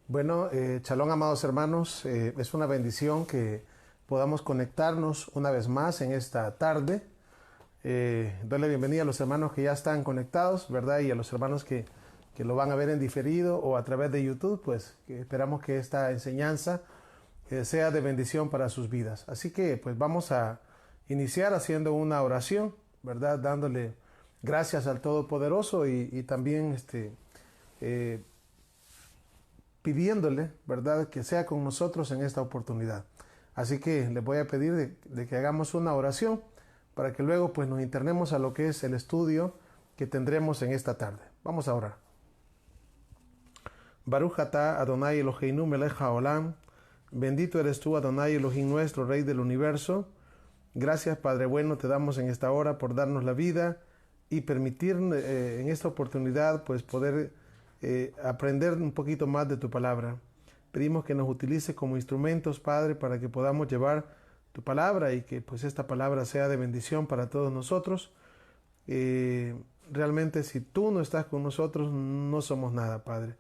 Bueno, Shalom, amados hermanos, es una bendición que podamos conectarnos una vez más en esta tarde. Doy la bienvenida a los hermanos que ya están conectados, ¿verdad? Y a los hermanos que lo van a ver en diferido o a través de YouTube, pues esperamos que esta enseñanza sea de bendición para sus vidas. Así que pues vamos a iniciar haciendo una oración, ¿verdad? Dándole gracias al Todopoderoso y también pidiéndole, ¿verdad?, que sea con nosotros en esta oportunidad. Así que les voy a pedir de que hagamos una oración para que luego pues nos internemos a lo que es el estudio que tendremos en esta tarde. Vamos a orar. Baruch atah Adonai Eloheinu melech haolam. Bendito eres tú, Adonai Elohim nuestro, Rey del universo. Gracias, Padre bueno, te damos en esta hora por darnos la vida y permitir en esta oportunidad pues poder aprender un poquito más de tu palabra. Pedimos que nos utilices como instrumentos, Padre, para que podamos llevar tu palabra y que pues esta palabra sea de bendición para todos nosotros. Realmente si tú no estás con nosotros, no somos nada, Padre.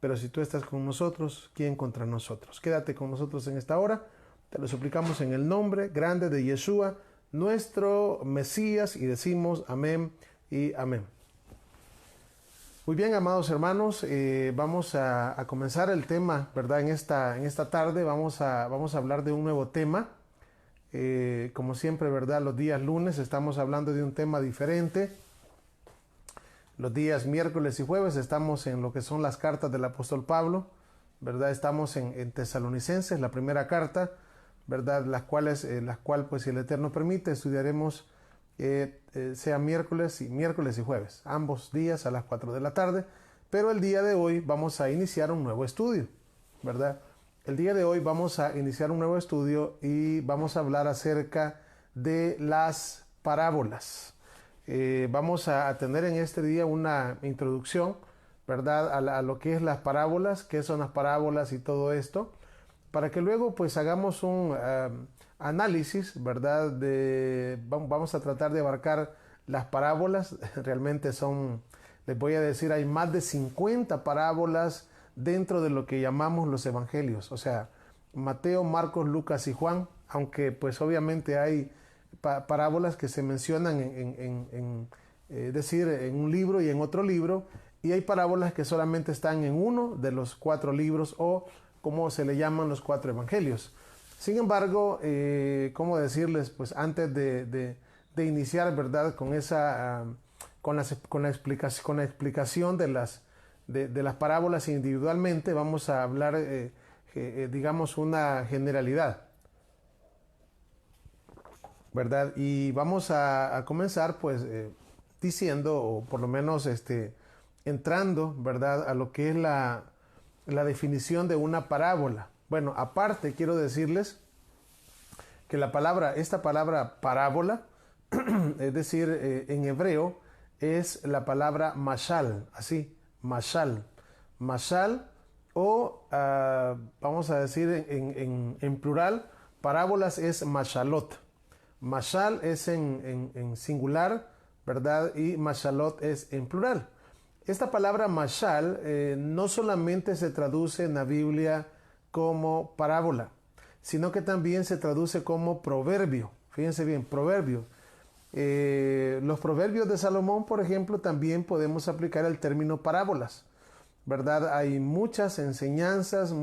Pero si tú estás con nosotros, ¿quién contra nosotros? Quédate con nosotros en esta hora. Te lo suplicamos en el nombre grande de Yeshua, nuestro Mesías, y decimos amén y amén. Muy bien, amados hermanos, vamos a comenzar el tema, ¿verdad? En esta tarde vamos a hablar de un nuevo tema. Como siempre, ¿verdad? Los días lunes estamos hablando de un tema diferente. Los días miércoles y jueves estamos en lo que son las cartas del apóstol Pablo, ¿verdad? Estamos en Tesalonicenses, la primera carta, ¿verdad? Las cuales pues si el Eterno permite, estudiaremos sea miércoles y jueves, ambos días a las 4 de la tarde, pero el día de hoy vamos a iniciar un nuevo estudio, ¿verdad? El día de hoy vamos a iniciar un nuevo estudio y vamos a hablar acerca de las parábolas. Vamos a tener en este día una introducción, ¿verdad? A lo que es las parábolas, qué son las parábolas y todo esto, para que luego pues hagamos un análisis, ¿verdad? Vamos a tratar de abarcar las parábolas. Realmente les voy a decir, hay más de 50 parábolas dentro de lo que llamamos los evangelios, o sea, Mateo, Marcos, Lucas y Juan, aunque pues obviamente hay parábolas que se mencionan en un libro y en otro libro, y hay parábolas que solamente están en uno de los 4 libros o como se le llaman los 4 evangelios. Sin embargo, ¿cómo decirles? Pues antes de iniciar, ¿verdad? Con la explicación de las parábolas individualmente, vamos a hablar, digamos, una generalidad, ¿verdad? Y vamos a comenzar, pues, diciendo, o por lo menos entrando, ¿verdad?, a lo que es la definición de una parábola. Bueno, aparte quiero decirles que esta palabra parábola, es decir, en hebreo, es la palabra mashal, así, mashal. Mashal, o vamos a decir en plural, parábolas es mashalot. Mashal es en singular, ¿verdad? Y mashalot es en plural. Esta palabra mashal no solamente se traduce en la Biblia como parábola, sino que también se traduce como proverbio. Fíjense bien, proverbio. Los proverbios de Salomón, por ejemplo, también podemos aplicar el término parábolas, ¿verdad? Hay muchas enseñanzas,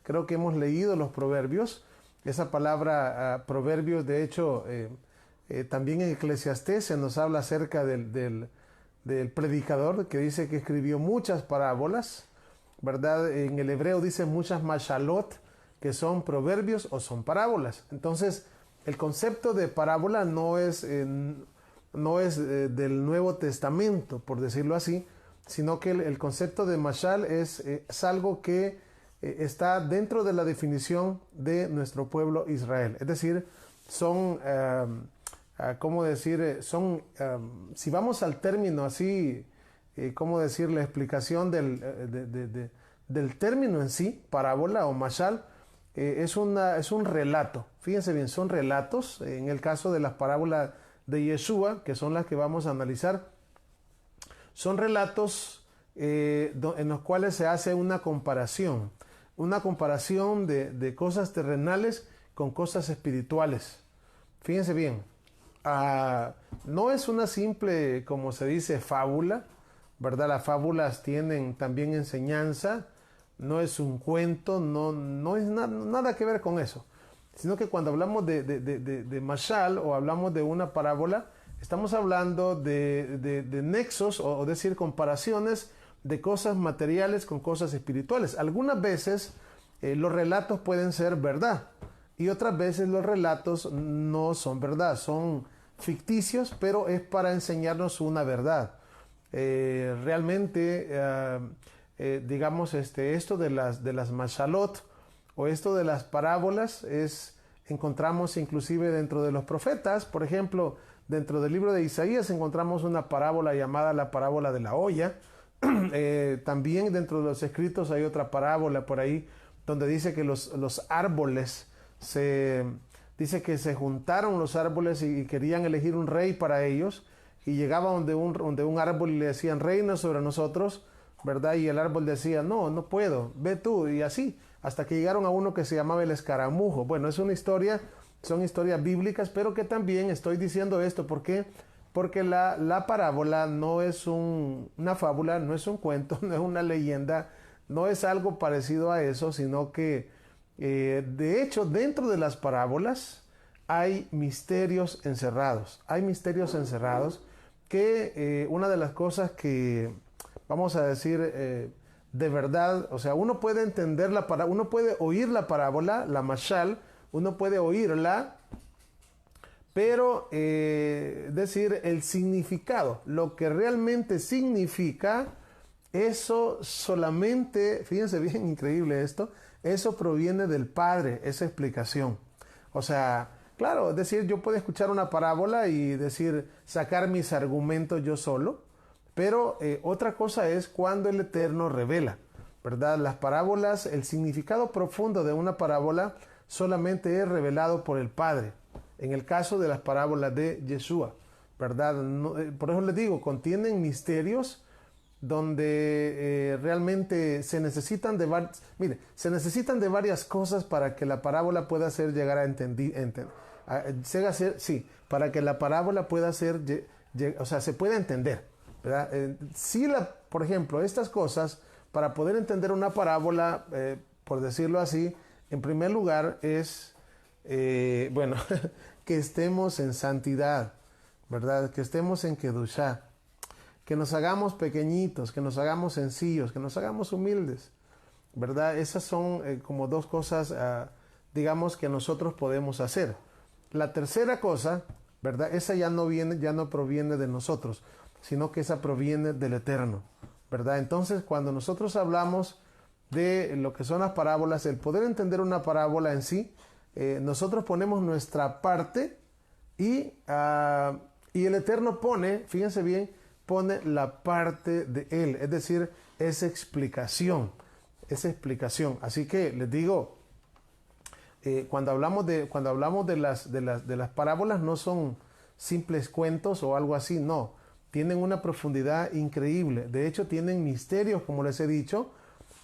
creo que hemos leído los proverbios. Esa palabra proverbios, de hecho, también en Eclesiastés se nos habla acerca del predicador que dice que escribió muchas parábolas, ¿verdad? En el hebreo dice muchas mashalot, que son proverbios o son parábolas. Entonces, el concepto de parábola no es del Nuevo Testamento, por decirlo así, sino que el concepto de mashal es algo que está dentro de la definición de nuestro pueblo Israel. Es decir, son... ¿cómo decir? Si vamos al término así, ¿cómo decir? La explicación del término en sí, parábola o mashal, es un relato. Fíjense bien, son relatos. En el caso de las parábolas de Yeshua, que son las que vamos a analizar, son relatos en los cuales se hace una comparación de cosas terrenales con cosas espirituales. Fíjense bien, no es una simple, como se dice, fábula, ¿verdad? Las fábulas tienen también enseñanza, no es un cuento, no es nada que ver con eso, sino que cuando hablamos de mashal o hablamos de una parábola, estamos hablando de nexos o decir comparaciones de cosas materiales con cosas espirituales. Algunas veces los relatos pueden ser verdad y otras veces los relatos no son verdad, son ficticios, pero es para enseñarnos una verdad. Realmente, digamos, esto de las mashalot o esto de las parábolas encontramos inclusive dentro de los profetas. Por ejemplo, dentro del libro de Isaías encontramos una parábola llamada la parábola de la olla. También dentro de los escritos hay otra parábola por ahí donde dice que los árboles dice que se juntaron los árboles y querían elegir un rey para ellos, y llegaban donde un árbol y le decían: reina sobre nosotros, ¿verdad? Y el árbol decía: no puedo, ve tú, y así, hasta que llegaron a uno que se llamaba el escaramujo. Bueno, es una historia, son historias bíblicas, pero que también estoy diciendo esto, ¿por qué? Porque la parábola no es una fábula, no es un cuento, no es una leyenda, no es algo parecido a eso, sino que de hecho dentro de las parábolas hay misterios encerrados. Hay misterios encerrados que una de las cosas que, vamos a decir, de verdad, o sea, uno puede entender uno puede oír la parábola, la mashal, uno puede oírla, pero decir el significado, lo que realmente significa, eso solamente, fíjense bien, increíble esto, eso proviene del Padre, esa explicación. O sea, claro, es decir, yo puedo escuchar una parábola y decir, sacar mis argumentos yo solo, pero otra cosa es cuando el Eterno revela, ¿verdad? Las parábolas, el significado profundo de una parábola solamente es revelado por el Padre. En el caso de las parábolas de Yeshua, ¿verdad? Por eso les digo, contienen misterios donde realmente se necesitan de varias cosas para que la parábola pueda ser llegar a para que la parábola pueda ser, o sea, se pueda entender, ¿verdad? Por ejemplo, estas cosas, para poder entender una parábola, por decirlo así, en primer lugar es, bueno, que estemos en santidad, ¿verdad? Que estemos en Kedushá, que nos hagamos pequeñitos, que nos hagamos sencillos, que nos hagamos humildes, ¿verdad? Esas son como dos cosas, digamos, que nosotros podemos hacer. La tercera cosa, ¿verdad? Esa ya no proviene de nosotros, sino que esa proviene del Eterno, ¿verdad? Entonces, cuando nosotros hablamos de lo que son las parábolas, el poder entender una parábola en sí, nosotros ponemos nuestra parte y el Eterno fíjense bien, pone la parte de Él, es decir, esa explicación. Así que les digo, cuando hablamos de las parábolas, no son simples cuentos o algo así, no, tienen una profundidad increíble. De hecho, tienen misterios, como les he dicho,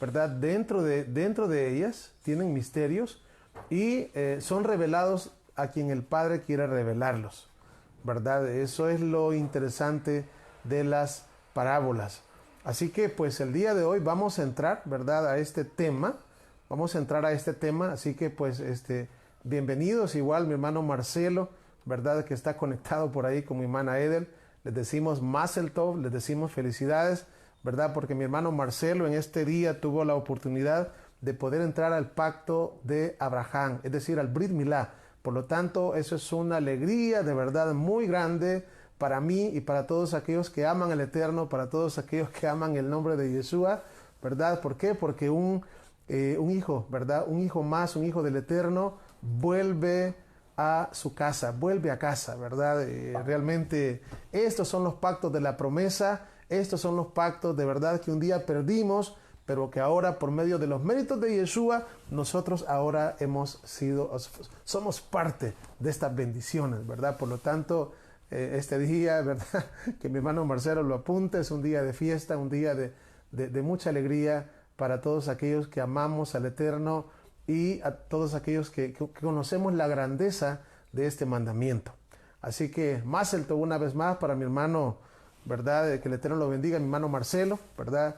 ¿verdad? Dentro de ellas tienen misterios y son revelados a quien el Padre quiere revelarlos, ¿verdad? Eso es lo interesante de las parábolas. Así que pues el día de hoy vamos a entrar, ¿verdad?, a este tema. Así que pues bienvenidos, igual mi hermano Marcelo, ¿verdad?, que está conectado por ahí con mi hermana Edel. Les decimos Mazel Tov, les decimos felicidades, ¿verdad?, porque mi hermano Marcelo en este día tuvo la oportunidad de poder entrar al pacto de Abraham, es decir, al Brit Milá. Por lo tanto, eso es una alegría de verdad muy grande para mí y para todos aquellos que aman al Eterno, para todos aquellos que aman el nombre de Yeshua, ¿verdad? ¿Por qué? Porque un hijo, ¿verdad? Un hijo más, un hijo del Eterno, vuelve a su casa, vuelve a casa, ¿verdad? Realmente estos son los pactos de la promesa, estos son los pactos de verdad que un día perdimos, pero que ahora por medio de los méritos de Yeshua, nosotros ahora somos parte de estas bendiciones, ¿verdad? Por lo tanto, este día, ¿verdad?, que mi hermano Marcelo lo apunte, es un día de fiesta, un día de de mucha alegría para todos aquellos que amamos al Eterno y a todos aquellos que conocemos la grandeza de este mandamiento. Así que Mazel Tov una vez más para mi hermano, ¿verdad? Que el Eterno lo bendiga, mi hermano Marcelo, ¿verdad?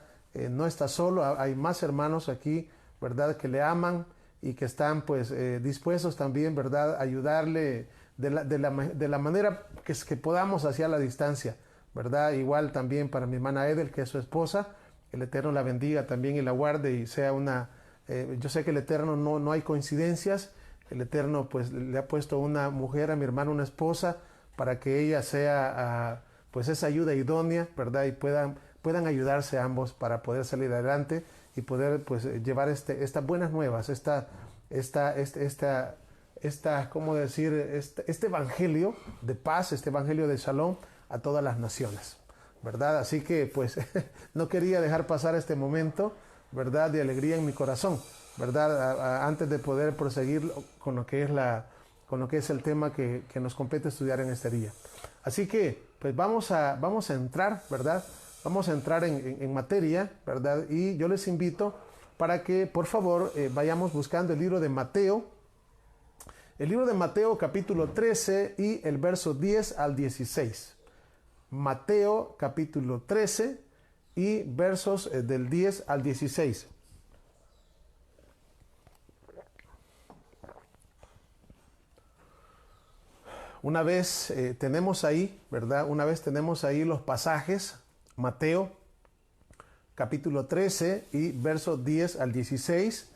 No está solo, hay más hermanos aquí, ¿verdad? Que le aman y que están pues dispuestos también, ¿verdad? A ayudarle de la manera que podamos hacia la distancia, ¿verdad? Igual también para mi hermana Edel, que es su esposa, el Eterno la bendiga también y la guarde y sea una... yo sé que el Eterno no hay coincidencias. El Eterno pues le ha puesto una mujer a mi hermano, una esposa, para que ella sea pues esa ayuda idónea, ¿verdad? Y puedan ayudarse ambos para poder salir adelante y poder pues llevar estas buenas nuevas, ¿cómo decir? Este evangelio de paz, este evangelio de shalom a todas las naciones, ¿verdad? Así que pues no quería dejar pasar este momento, ¿verdad? De alegría en mi corazón, ¿verdad? Antes de poder proseguir con lo que es el tema que nos compete estudiar en este día. Así que, pues vamos a entrar, ¿verdad? Vamos a entrar en materia, ¿verdad? Y yo les invito para que, por favor, vayamos buscando el libro de Mateo. El libro de Mateo, capítulo 13 y el verso 10 al 16. Mateo, capítulo 13 y versos del 10 al 16. Una vez tenemos ahí, ¿verdad? Una vez tenemos ahí los pasajes, Mateo, capítulo 13 y versos 10 al 16.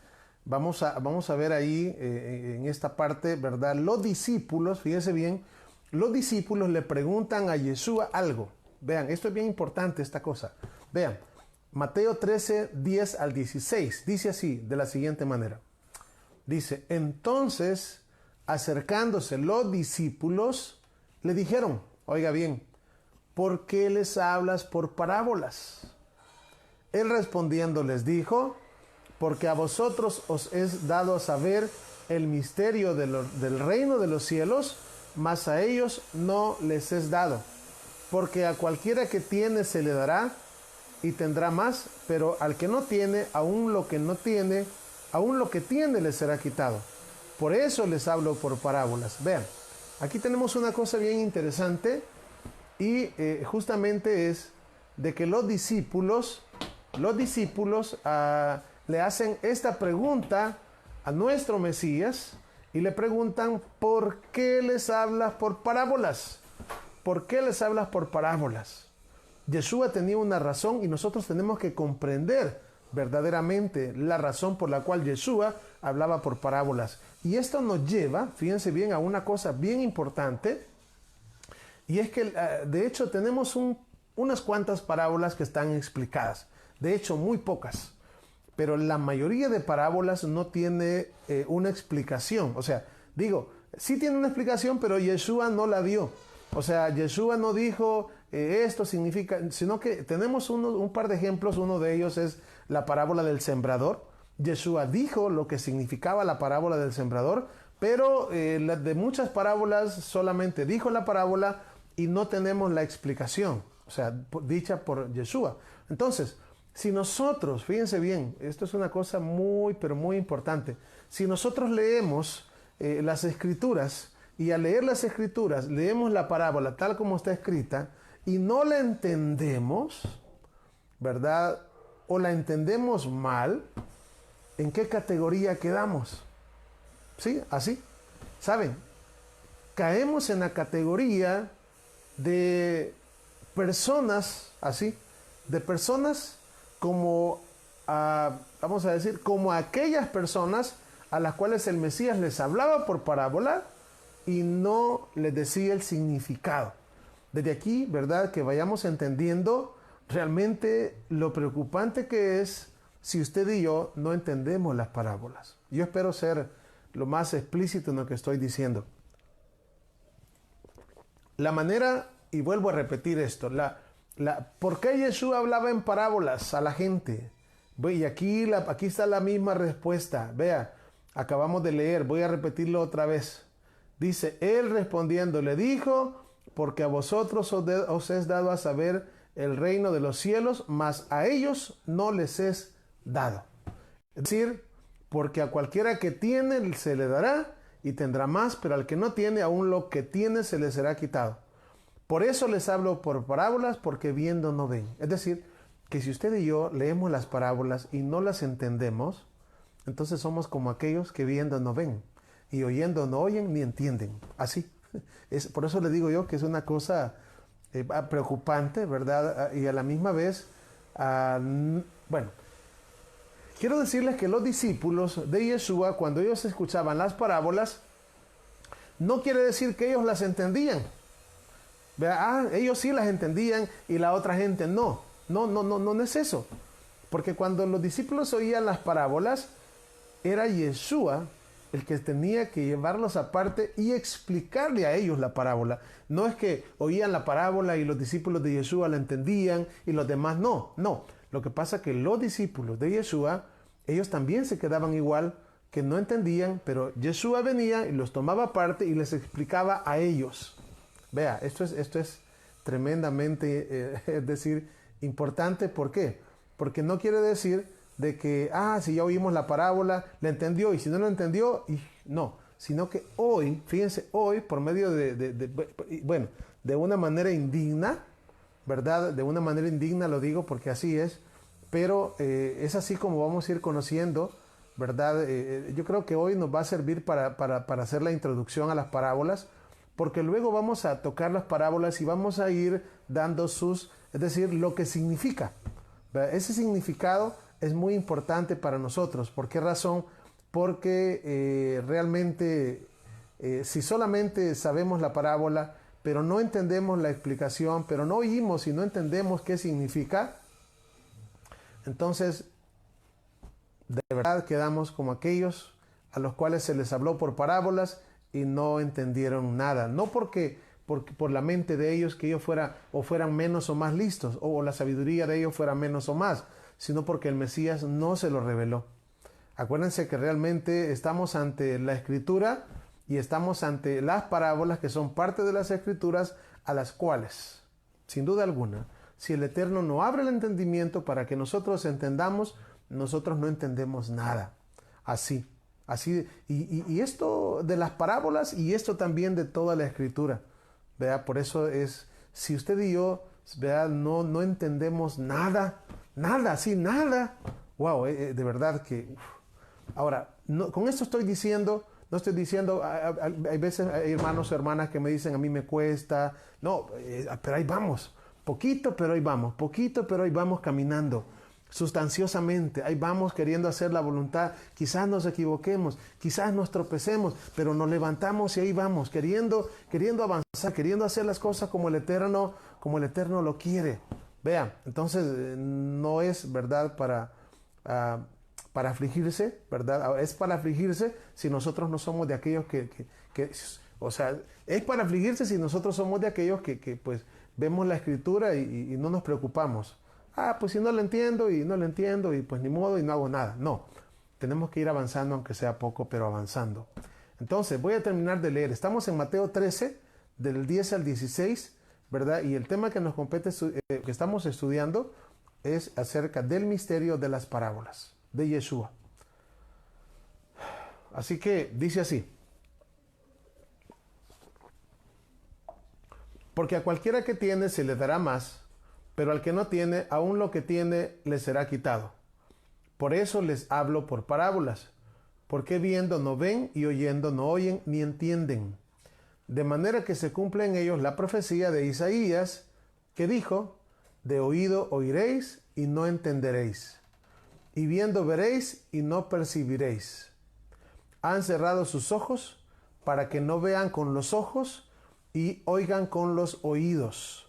Vamos a ver ahí en esta parte, ¿verdad? Los discípulos, fíjense bien, los discípulos le preguntan a Yeshua algo. Vean, esto es bien importante, esta cosa. Vean, Mateo 13, 10 al 16. Dice así, de la siguiente manera. Dice, entonces, acercándose los discípulos, le dijeron, oiga bien, ¿por qué les hablas por parábolas? Él respondiendo les dijo, porque a vosotros os es dado a saber el misterio del reino de los cielos, mas a ellos no les es dado. Porque a cualquiera que tiene se le dará y tendrá más, pero al que no tiene, aún lo que no tiene, aún lo que tiene le será quitado. Por eso les hablo por parábolas. Vean, aquí tenemos una cosa bien interesante y justamente es de que los discípulos le hacen esta pregunta a nuestro Mesías y le preguntan, ¿por qué les hablas por parábolas? ¿Por qué les hablas por parábolas? Yeshua tenía una razón y nosotros tenemos que comprender verdaderamente la razón por la cual Yeshua hablaba por parábolas. Y esto nos lleva, fíjense bien, a una cosa bien importante, y es que de hecho tenemos unas cuantas parábolas que están explicadas, de hecho muy pocas, pero la mayoría de parábolas no tiene una explicación, o sea, digo, sí tiene una explicación, pero Yeshua no la dio, o sea, Yeshua no dijo esto significa, sino que tenemos un par de ejemplos, uno de ellos es la parábola del sembrador. Yeshua dijo lo que significaba la parábola del sembrador, pero de muchas parábolas solamente dijo la parábola y no tenemos la explicación, o sea, dicha por Yeshua. Entonces, si nosotros, fíjense bien, esto es una cosa muy, pero muy importante, si nosotros leemos las escrituras y al leer las escrituras leemos la parábola tal como está escrita y no la entendemos, ¿verdad? O la entendemos mal, ¿en qué categoría quedamos? ¿Sí? Así. ¿Saben? Caemos en la categoría de personas, así, de personas como, vamos a decir, como aquellas personas a las cuales el Mesías les hablaba por parábola y no les decía el significado. Desde aquí, ¿verdad? Que vayamos entendiendo realmente lo preocupante que es si usted y yo no entendemos las parábolas. Yo espero ser lo más explícito en lo que estoy diciendo. La manera, y vuelvo a repetir esto, ¿por qué Yeshua hablaba en parábolas a la gente? Y aquí está la misma respuesta. Vea, acabamos de leer, voy a repetirlo otra vez. Dice, él respondiendo le dijo, porque a vosotros os es dado a saber el reino de los cielos, mas a ellos no les es dado. Es decir, porque a cualquiera que tiene se le dará y tendrá más, pero al que no tiene, aún lo que tiene se le será quitado. Por eso les hablo por parábolas, porque viendo no ven. Es decir, que si usted y yo leemos las parábolas y no las entendemos, entonces somos como aquellos que viendo no ven y oyendo no oyen ni entienden. Así. Por eso le digo yo que es una cosa preocupante, ¿verdad? Y a la misma vez, bueno, quiero decirles que los discípulos de Yeshua, cuando ellos escuchaban las parábolas, no quiere decir que ellos las entendían. Ellos sí las entendían y la otra gente no. No es eso. Porque cuando los discípulos oían las parábolas, era Yeshua el que tenía que llevarlos aparte y explicarle a ellos la parábola. No es que oían la parábola y los discípulos de Yeshua la entendían y los demás no. Lo que pasa es que los discípulos de Yeshua, ellos también se quedaban igual, que no entendían, pero Yeshua venía y los tomaba aparte y les explicaba a ellos. Vea, esto es tremendamente, es decir, importante. ¿Por qué? Porque no quiere decir de que, si ya oímos la parábola, la entendió, y si no la entendió, no. Sino que hoy, fíjense, hoy, por medio de una manera indigna, ¿verdad? De una manera indigna lo digo porque así es, pero es así como vamos a ir conociendo, ¿verdad? Yo creo que hoy nos va a servir para hacer la introducción a las parábolas, porque luego vamos a tocar las parábolas y vamos a ir dando es decir, lo que significa. ¿Verdad? Ese significado es muy importante para nosotros. ¿Por qué razón? Porque realmente, si solamente sabemos la parábola, pero no entendemos la explicación, pero no oímos y no entendemos qué significa, entonces de verdad quedamos como aquellos a los cuales se les habló por parábolas y no entendieron nada. No porque por la mente de ellos que ellos fueran menos o más listos, o la sabiduría de ellos fuera menos o más, sino porque el Mesías no se lo reveló. Acuérdense que realmente estamos ante la Escritura y estamos ante las parábolas que son parte de las Escrituras, a las cuales, sin duda alguna, si el Eterno no abre el entendimiento para que nosotros entendamos, nosotros no entendemos nada. Así, y esto de las parábolas y esto también de toda la Escritura. ¿Vea? Por eso es, si usted y yo, ¿vea? No entendemos nada, nada. Wow, de verdad que... Ahora, con esto estoy diciendo, no estoy diciendo, hay veces hay hermanos o hermanas que me dicen, a mí me cuesta, pero ahí vamos, poquito, pero ahí vamos caminando. Sustanciosamente, ahí vamos queriendo hacer la voluntad. Quizás nos equivoquemos, quizás nos tropecemos, pero nos levantamos y ahí vamos, queriendo avanzar, queriendo hacer las cosas como el Eterno lo quiere. Vean, entonces no es verdad para afligirse, ¿verdad? Es para afligirse si nosotros no somos de aquellos es para afligirse si nosotros somos de aquellos que pues vemos la Escritura y no nos preocupamos. Pues si no lo entiendo y pues ni modo y no hago nada. No, tenemos que ir avanzando aunque sea poco, pero avanzando. Entonces, voy a terminar de leer. Estamos en Mateo 13, del 10 al 16, ¿verdad? Y el tema que nos compete, que estamos estudiando, es acerca del misterio de las parábolas de Yeshua. Así que dice así: porque a cualquiera que tiene se le dará más, pero al que no tiene, aún lo que tiene le será quitado. Por eso les hablo por parábolas, porque viendo no ven y oyendo no oyen ni entienden. De manera que se cumple en ellos la profecía de Isaías, que dijo: de oído oiréis y no entenderéis, y viendo veréis y no percibiréis. Han cerrado sus ojos para que no vean con los ojos y oigan con los oídos,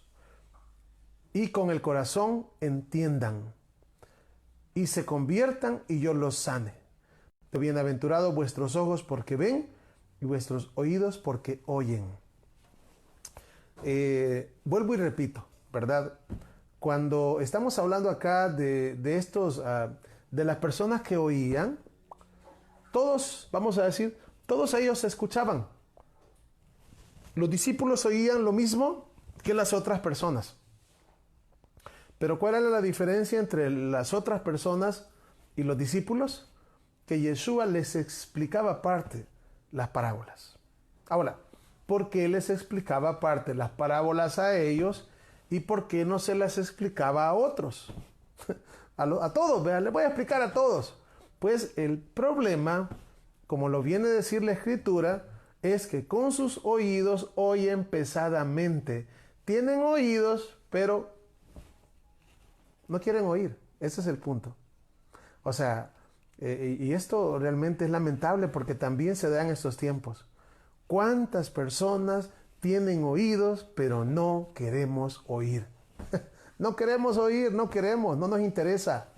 y con el corazón entiendan, y se conviertan y yo los sane. Bienaventurados vuestros ojos porque ven y vuestros oídos porque oyen. Vuelvo y repito, ¿verdad? Cuando estamos hablando acá de estos, de las personas que oían, todos, vamos a decir, todos ellos escuchaban. Los discípulos oían lo mismo que las otras personas. Pero ¿cuál era la diferencia entre las otras personas y los discípulos? Que Yeshua les explicaba aparte las parábolas. Ahora, ¿por qué les explicaba aparte las parábolas a ellos y por qué no se las explicaba a otros? A todos, vean, les voy a explicar a todos. Pues el problema, como lo viene a decir la Escritura, es que con sus oídos oyen pesadamente. Tienen oídos, pero no quieren oír. Ese es el punto. O sea, y esto realmente es lamentable porque también se da en estos tiempos. ¿Cuántas personas tienen oídos, pero no queremos oír? No queremos oír, no queremos, no nos interesa.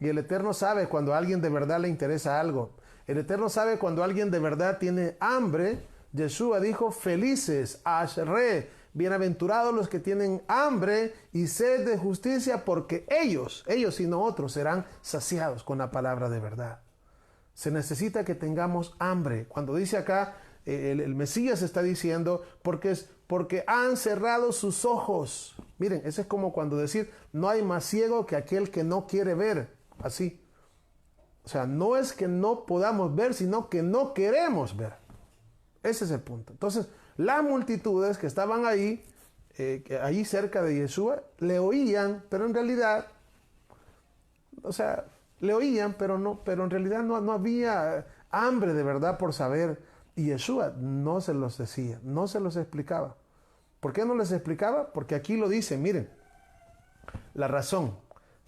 Y el Eterno sabe cuando a alguien de verdad le interesa algo. El Eterno sabe cuando alguien de verdad tiene hambre. Yeshua dijo, felices, ashré, bienaventurados los que tienen hambre y sed de justicia, porque ellos y no otros, serán saciados con la palabra de verdad. Se necesita que tengamos hambre. Cuando dice acá, el Mesías está diciendo, porque han cerrado sus ojos. Miren, eso es como cuando decir, no hay más ciego que aquel que no quiere ver. Así. O sea, no es que no podamos ver, sino que no queremos ver. Ese es el punto. Entonces, las multitudes que estaban ahí cerca de Yeshua, le oían, pero en realidad, o sea, le oían, pero en realidad no había hambre de verdad por saber. Y Yeshua no se los decía, no se los explicaba. ¿Por qué no les explicaba? Porque aquí lo dice, miren, la razón.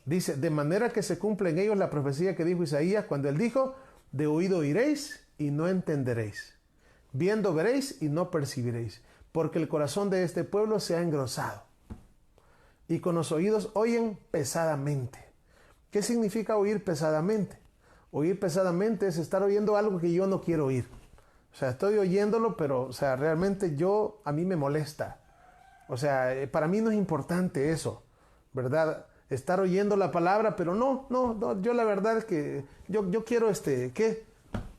Dice, de manera que se cumple en ellos la profecía que dijo Isaías cuando él dijo, de oído oiréis y no entenderéis. Viendo veréis y no percibiréis, porque el corazón de este pueblo se ha engrosado. Y con los oídos oyen pesadamente. ¿Qué significa oír pesadamente? Oír pesadamente es estar oyendo algo que yo no quiero oír. O sea, estoy oyéndolo, pero, o sea, realmente a mí me molesta. O sea, para mí no es importante eso, ¿verdad? Estar oyendo la palabra, pero no, yo la verdad es que yo quiero ¿qué?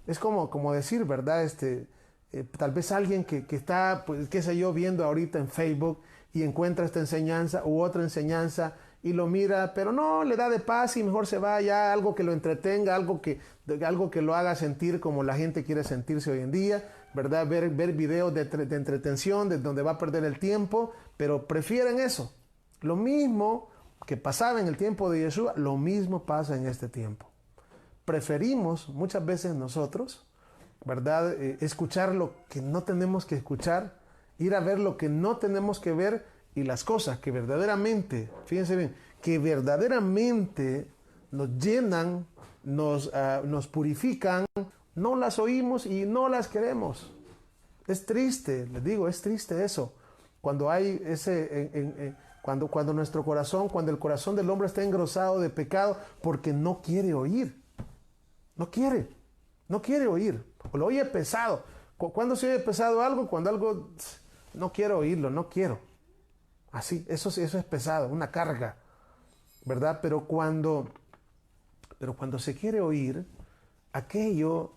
Es como decir, ¿verdad? Tal vez alguien que está, pues, qué sé yo, viendo ahorita en Facebook y encuentra esta enseñanza u otra enseñanza y lo mira, pero no, le da de paz y mejor se va ya, algo que lo entretenga, algo que lo haga sentir como la gente quiere sentirse hoy en día, ¿verdad? Ver videos de entretención, de donde va a perder el tiempo, pero prefieren eso. Lo mismo que pasaba en el tiempo de Yeshua, lo mismo pasa en este tiempo. Preferimos muchas veces nosotros, ¿verdad? Escuchar lo que no tenemos que escuchar, ir a ver lo que no tenemos que ver y las cosas que verdaderamente, fíjense bien, que verdaderamente nos llenan, nos purifican, no las oímos y no las queremos. Es triste, les digo, es triste eso. Cuando hay cuando nuestro corazón, cuando el corazón del hombre está engrosado de pecado porque no quiere oír. No quiere oír. O lo oye pesado. ¿Cuándo se oye pesado algo? Cuando algo no quiero oírlo, no quiero. Así, eso es pesado, una carga, ¿verdad? Pero cuando se quiere oír, aquello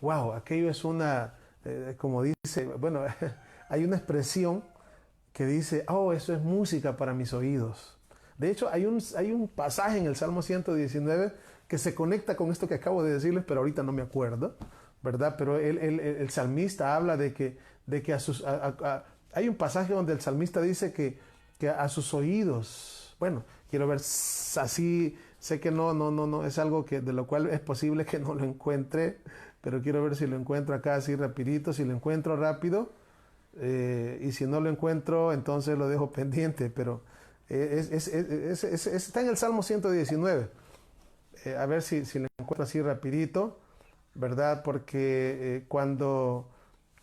es como dice, bueno, hay una expresión que dice, oh, eso es música para mis oídos. De hecho, hay un pasaje en el Salmo 119 que se conecta con esto que acabo de decirles, pero ahorita no me acuerdo, ¿verdad? Pero el salmista habla de que hay un pasaje donde el salmista dice que a sus oídos, bueno, quiero ver, así, sé que no, es algo de lo cual es posible que no lo encuentre, pero quiero ver si lo encuentro acá así rapidito, si lo encuentro rápido, y si no lo encuentro, entonces lo dejo pendiente, pero está en el Salmo 119. A ver si lo encuentro así rapidito, ¿verdad? Porque cuando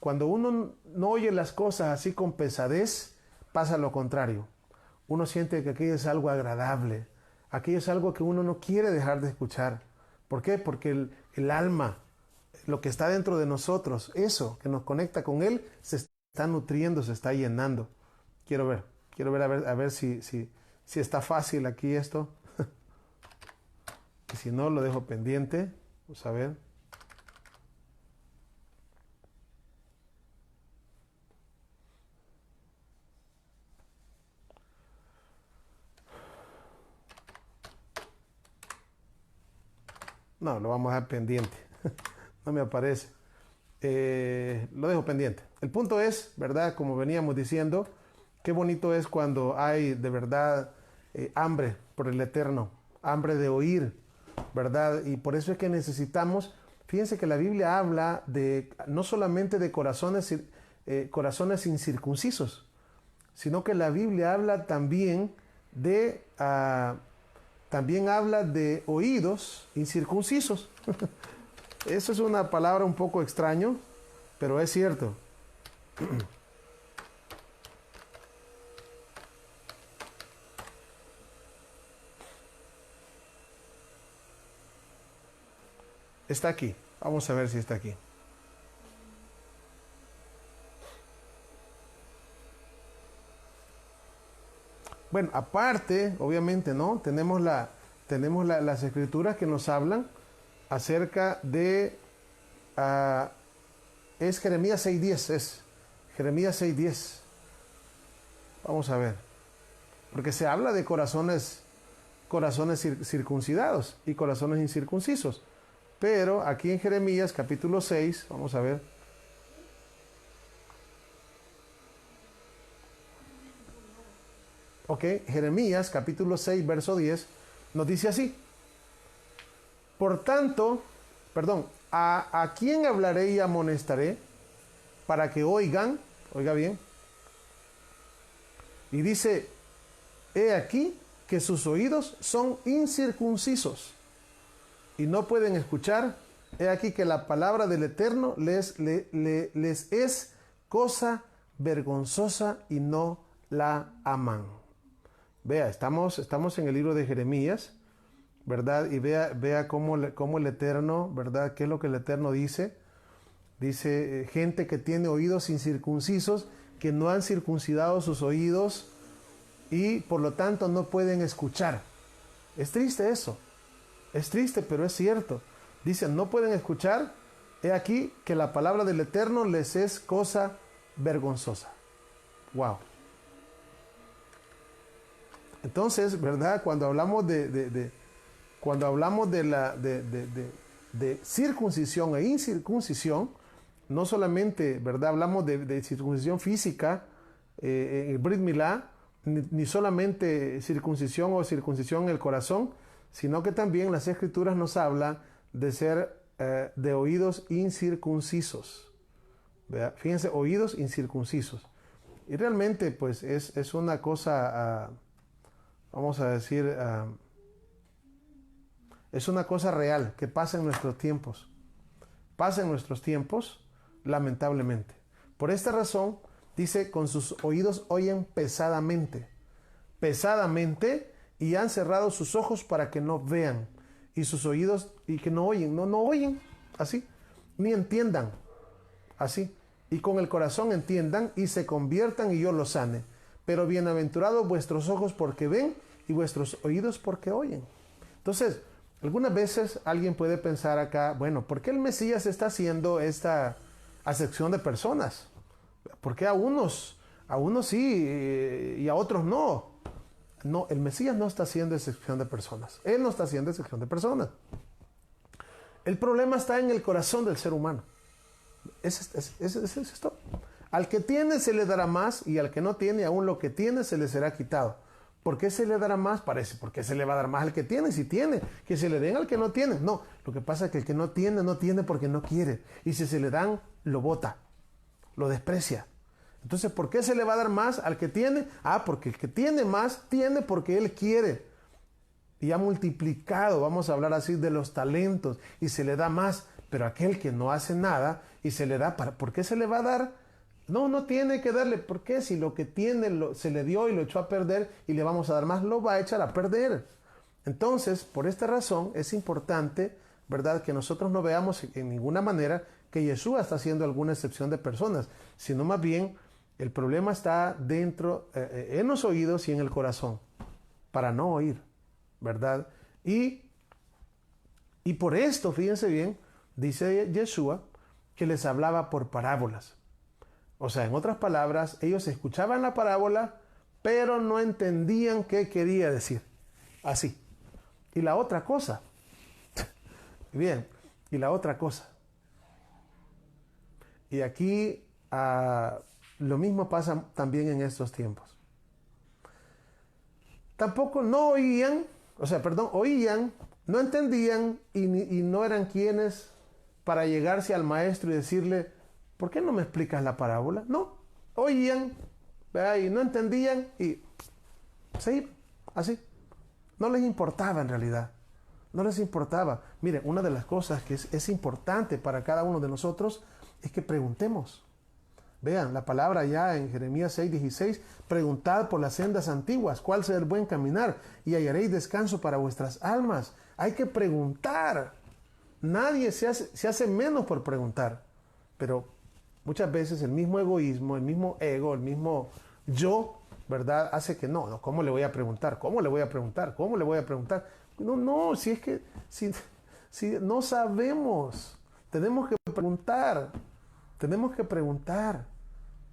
uno no oye las cosas así con pesadez, pasa lo contrario. Uno siente que aquello es algo agradable, aquello es algo que uno no quiere dejar de escuchar. ¿Por qué? Porque el alma, lo que está dentro de nosotros, eso que nos conecta con Él, se está nutriendo, se está llenando. Quiero ver a ver si está fácil aquí esto. Y si no, lo dejo pendiente. Vamos a ver. No, lo vamos a dejar pendiente. No me aparece. Lo dejo pendiente. El punto es, ¿verdad? Como veníamos diciendo, qué bonito es cuando hay de verdad hambre por el Eterno, hambre de oír, ¿verdad? Y por eso es que necesitamos, fíjense que la Biblia habla de no solamente de corazones incircuncisos, sino que la Biblia habla también también habla de oídos incircuncisos. Eso es una palabra un poco extraño, pero es cierto. Está aquí. Vamos a ver si está aquí. Bueno, aparte, obviamente, ¿no? Tenemos las escrituras que nos hablan acerca de... es Jeremías 6:10, es Jeremías 6:10. Vamos a ver. Porque se habla de corazones circuncidados y corazones incircuncisos. Pero aquí en Jeremías capítulo 6, vamos a ver. Ok, Jeremías capítulo 6, verso 10, nos dice así. Por tanto, ¿a quién hablaré y amonestaré para que oigan? Oiga bien. Y dice, he aquí que sus oídos son incircuncisos y no pueden escuchar. He aquí que la palabra del Eterno les es cosa vergonzosa y no la aman. Vea, estamos en el libro de Jeremías, ¿verdad? Y vea cómo el Eterno, ¿verdad? ¿Qué es lo que el Eterno dice? Dice, gente que tiene oídos incircuncisos, que no han circuncidado sus oídos y por lo tanto no pueden escuchar. Es triste eso. Es triste, pero es cierto. Dicen, no pueden escuchar. He aquí que la palabra del Eterno les es cosa vergonzosa. Wow. Entonces, ¿verdad? Cuando hablamos de circuncisión e incircuncisión, no solamente, ¿verdad? Hablamos de circuncisión física, el Brit Milá, ni solamente circuncisión o circuncisión en el corazón, sino que también las Escrituras nos hablan de ser de oídos incircuncisos. ¿Verdad? Fíjense, oídos incircuncisos. Y realmente, pues, es una cosa, vamos a decir, es una cosa real que pasa en nuestros tiempos. Pasa en nuestros tiempos, lamentablemente. Por esta razón, dice, con sus oídos oyen pesadamente. Pesadamente, y han cerrado sus ojos para que no vean. Y sus oídos, y que no oyen, no oyen, así. Ni entiendan, así. Y con el corazón entiendan y se conviertan y yo los sane. Pero bienaventurados vuestros ojos porque ven y vuestros oídos porque oyen. Entonces, algunas veces alguien puede pensar acá, bueno, ¿por qué el Mesías está haciendo esta acepción de personas? ¿Por qué a unos sí y a otros no? No, el Mesías no está haciendo excepción de personas. Él no está haciendo excepción de personas. El problema está en el corazón del ser humano. Es esto. Al que tiene se le dará más y al que no tiene, aún lo que tiene se le será quitado. ¿Por qué se le dará más? Parece, ¿por qué se le va a dar más al que tiene? Si tiene, que se le den al que no tiene. No, lo que pasa es que el que no tiene porque no quiere. Y si se le dan, lo bota, lo desprecia. Entonces, ¿por qué se le va a dar más al que tiene? Porque el que tiene más, tiene porque él quiere. Y ha multiplicado, vamos a hablar así, de los talentos, y se le da más. Pero aquel que no hace nada y se le da, ¿por qué se le va a dar? No tiene que darle. ¿Por qué? Si lo que tiene se le dio y lo echó a perder y le vamos a dar más, lo va a echar a perder. Entonces, por esta razón, es importante, ¿verdad?, que nosotros no veamos en ninguna manera que Yeshua está haciendo alguna excepción de personas, sino más bien el problema está dentro, en los oídos y en el corazón, para no oír, ¿verdad? Y por esto, fíjense bien, dice Yeshua que les hablaba por parábolas. O sea, en otras palabras, ellos escuchaban la parábola, pero no entendían qué quería decir. Así. Y la otra cosa, Bien, y la otra cosa. Y aquí lo mismo pasa también en estos tiempos. Tampoco no oían, oían, no entendían y no eran quienes para llegarse al maestro y decirle, ¿por qué no me explicas la parábola? No, oían, ¿verdad? Y no entendían y se iban, así. No les importaba en realidad, no les importaba. Miren, una de las cosas que es importante para cada uno de nosotros es que preguntemos. Vean, la palabra ya en Jeremías 6:16, preguntad por las sendas antiguas, cuál será el buen caminar, y hallaréis descanso para vuestras almas. Hay que preguntar. Nadie se hace menos por preguntar. Pero muchas veces el mismo egoísmo, el mismo ego, el mismo yo, ¿verdad? Hace que no, ¿cómo le voy a preguntar? ¿Cómo le voy a preguntar? ¿Cómo le voy a preguntar? No, si es que si no sabemos, tenemos que preguntar. Tenemos que preguntar.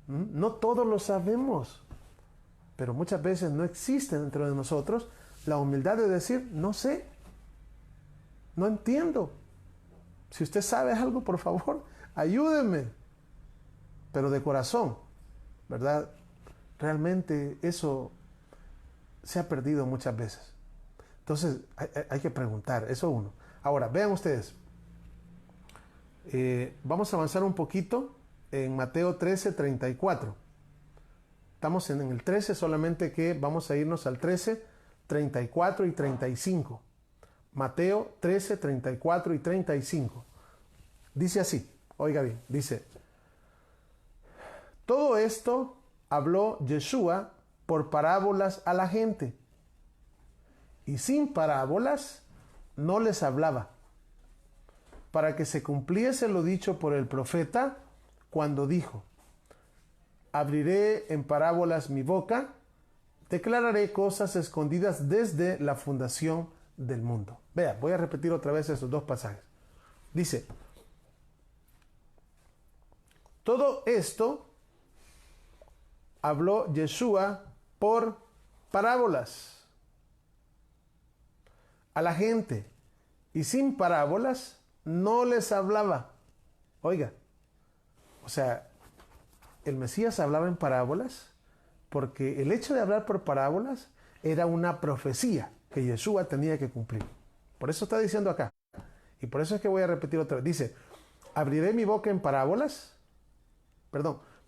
No todos lo sabemos, pero muchas veces no existe dentro de nosotros la humildad de decir, no sé, no entiendo. Si usted sabe algo, por favor, ayúdeme. Pero de corazón, ¿verdad? Realmente eso se ha perdido muchas veces. Entonces hay que preguntar, eso uno. Ahora, vean ustedes, vamos a avanzar un poquito en Mateo 13:34. Estamos en el 13, solamente que vamos a irnos al 13, 34 y 35. Mateo 13, 34 y 35. Dice así, oiga bien, dice, todo esto habló Yeshua por parábolas a la gente, y sin parábolas no les hablaba, para que se cumpliese lo dicho por el profeta, cuando dijo, abriré en parábolas mi boca, declararé cosas escondidas desde la fundación del mundo. Vea, voy a repetir otra vez estos dos pasajes. Dice, todo esto habló Yeshua por parábolas a la gente, y sin parábolas no les hablaba. Oiga, o sea, el Mesías hablaba en parábolas porque el hecho de hablar por parábolas era una profecía que Yeshua tenía que cumplir. Por eso está diciendo acá. Y por eso es que voy a repetir otra vez. Dice, abriré mi boca en parábolas,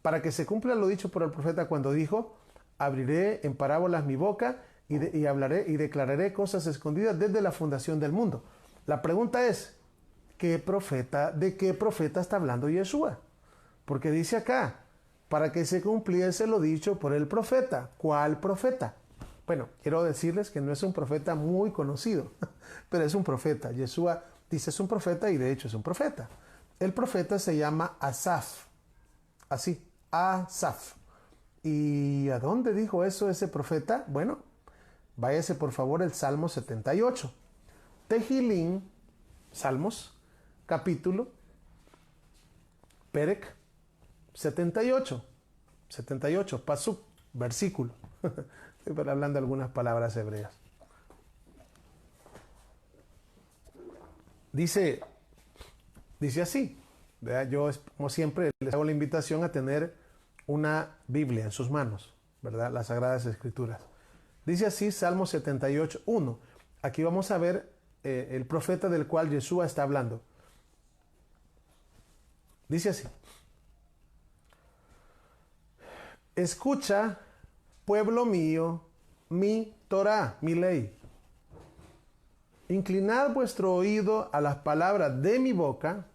para que se cumpla lo dicho por el profeta cuando dijo, abriré en parábolas mi boca y hablaré y declararé cosas escondidas desde la fundación del mundo. La pregunta es, ¿de qué profeta está hablando Yeshua? Porque dice acá, para que se cumpliese lo dicho por el profeta. ¿Cuál profeta? Bueno, quiero decirles que no es un profeta muy conocido, pero es un profeta. Yeshua dice es un profeta y de hecho es un profeta. El profeta se llama Asaf. Así, Asaf. ¿Y a dónde dijo eso ese profeta? Bueno, váyase por favor el Salmo 78. Tejilín, Salmos, capítulo, Perek 78, pasuk, versículo. Estoy hablando algunas palabras hebreas. Dice así, ¿verdad? Yo, como siempre, les hago la invitación a tener una Biblia en sus manos, ¿verdad? Las Sagradas Escrituras. Dice así, Salmo 78, 1. Aquí vamos a ver el profeta del cual Yeshua está hablando. Dice así. Escucha, pueblo mío, mi Torah, mi ley. Inclinad vuestro oído a las palabras de mi boca.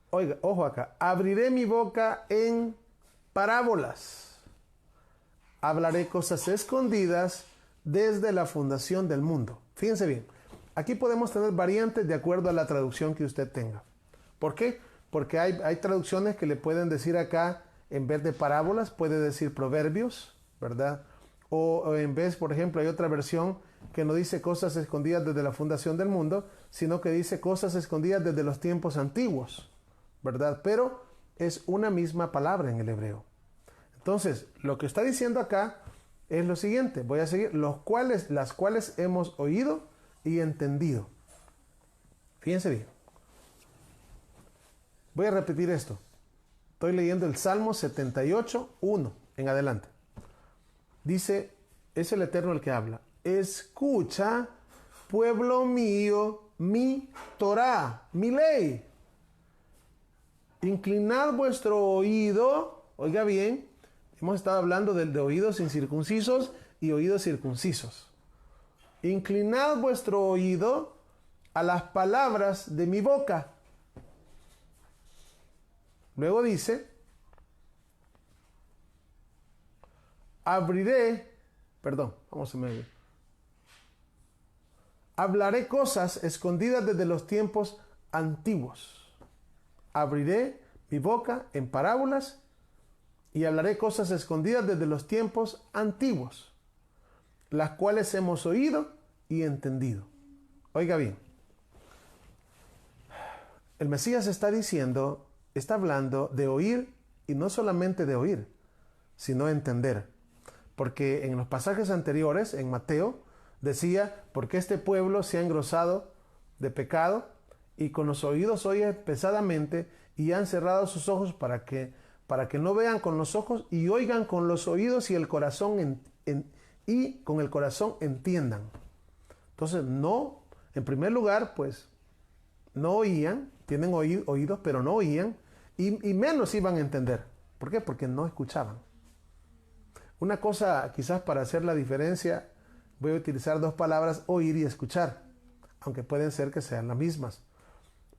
Oiga, ojo acá. Abriré mi boca en parábolas. Hablaré cosas escondidas desde la fundación del mundo. Fíjense bien. Aquí podemos tener variantes de acuerdo a la traducción que usted tenga. ¿Por qué? Porque hay traducciones que le pueden decir acá, en vez de parábolas, puede decir proverbios, ¿verdad? O en vez, por ejemplo, hay otra versión que no dice cosas escondidas desde la fundación del mundo, sino que dice cosas escondidas desde los tiempos antiguos, ¿verdad? Pero es una misma palabra en el hebreo. Entonces, lo que está diciendo acá es lo siguiente. Voy a seguir. Las cuales hemos oído y entendido. Fíjense bien. Voy a repetir esto. Estoy leyendo el Salmo 78, 1 en adelante. Dice, es el Eterno el que habla. Escucha, pueblo mío, mi Torah, mi ley. Inclinad vuestro oído, oiga bien, hemos estado hablando de oídos incircuncisos y oídos circuncisos. Inclinad vuestro oído a las palabras de mi boca. Luego dice, hablaré cosas escondidas desde los tiempos antiguos. Abriré mi boca en parábolas y hablaré cosas escondidas desde los tiempos antiguos, las cuales hemos oído y entendido. Oiga bien, el Mesías está hablando de oír, y no solamente de oír, sino entender. Porque en los pasajes anteriores, en Mateo, decía, porque este pueblo se ha engrosado de pecado, y con los oídos oye pesadamente, y han cerrado sus ojos para que no vean con los ojos y oigan con los oídos y el corazón y con el corazón entiendan. Entonces, no, en primer lugar, pues, no oían, tienen oídos, pero no oían, y menos iban a entender. ¿Por qué? Porque no escuchaban. Una cosa, quizás para hacer la diferencia, voy a utilizar dos palabras, oír y escuchar, aunque pueden ser que sean las mismas.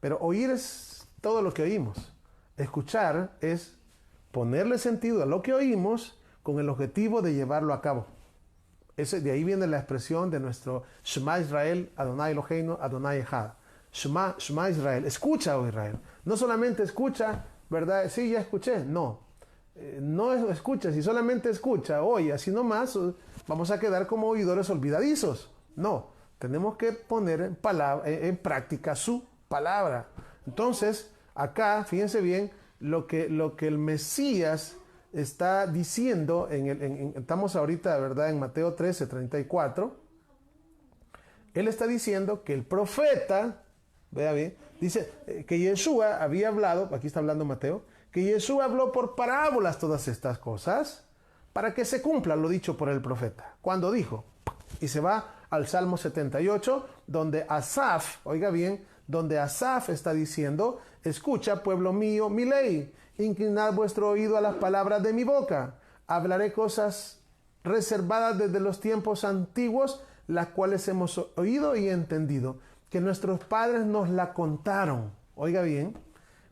Pero oír es todo lo que oímos. Escuchar es ponerle sentido a lo que oímos con el objetivo de llevarlo a cabo. De ahí viene la expresión de nuestro Shema Israel, Adonai Eloheinu, Adonai Echad. Shema Israel, escucha, oh Israel. No solamente escucha, ¿verdad? Sí, ya escuché. No, no escucha, si solamente escucha, oye, así nomás, vamos a quedar como oidores olvidadizos. No, tenemos que poner en práctica su palabra. Entonces, acá, fíjense bien, lo que el Mesías está diciendo, estamos ahorita, ¿verdad?, en Mateo 13, 34, él está diciendo que el profeta, vea bien, dice que Yeshua había hablado, aquí está hablando Mateo, que Yeshua habló por parábolas todas estas cosas, para que se cumpla lo dicho por el profeta. Cuando dijo, y se va al Salmo 78, donde Asaf, oiga bien, donde Asaf está diciendo, escucha, pueblo mío, mi ley, inclinad vuestro oído a las palabras de mi boca, hablaré cosas reservadas desde los tiempos antiguos, las cuales hemos oído y entendido, que nuestros padres nos la contaron. Oiga bien,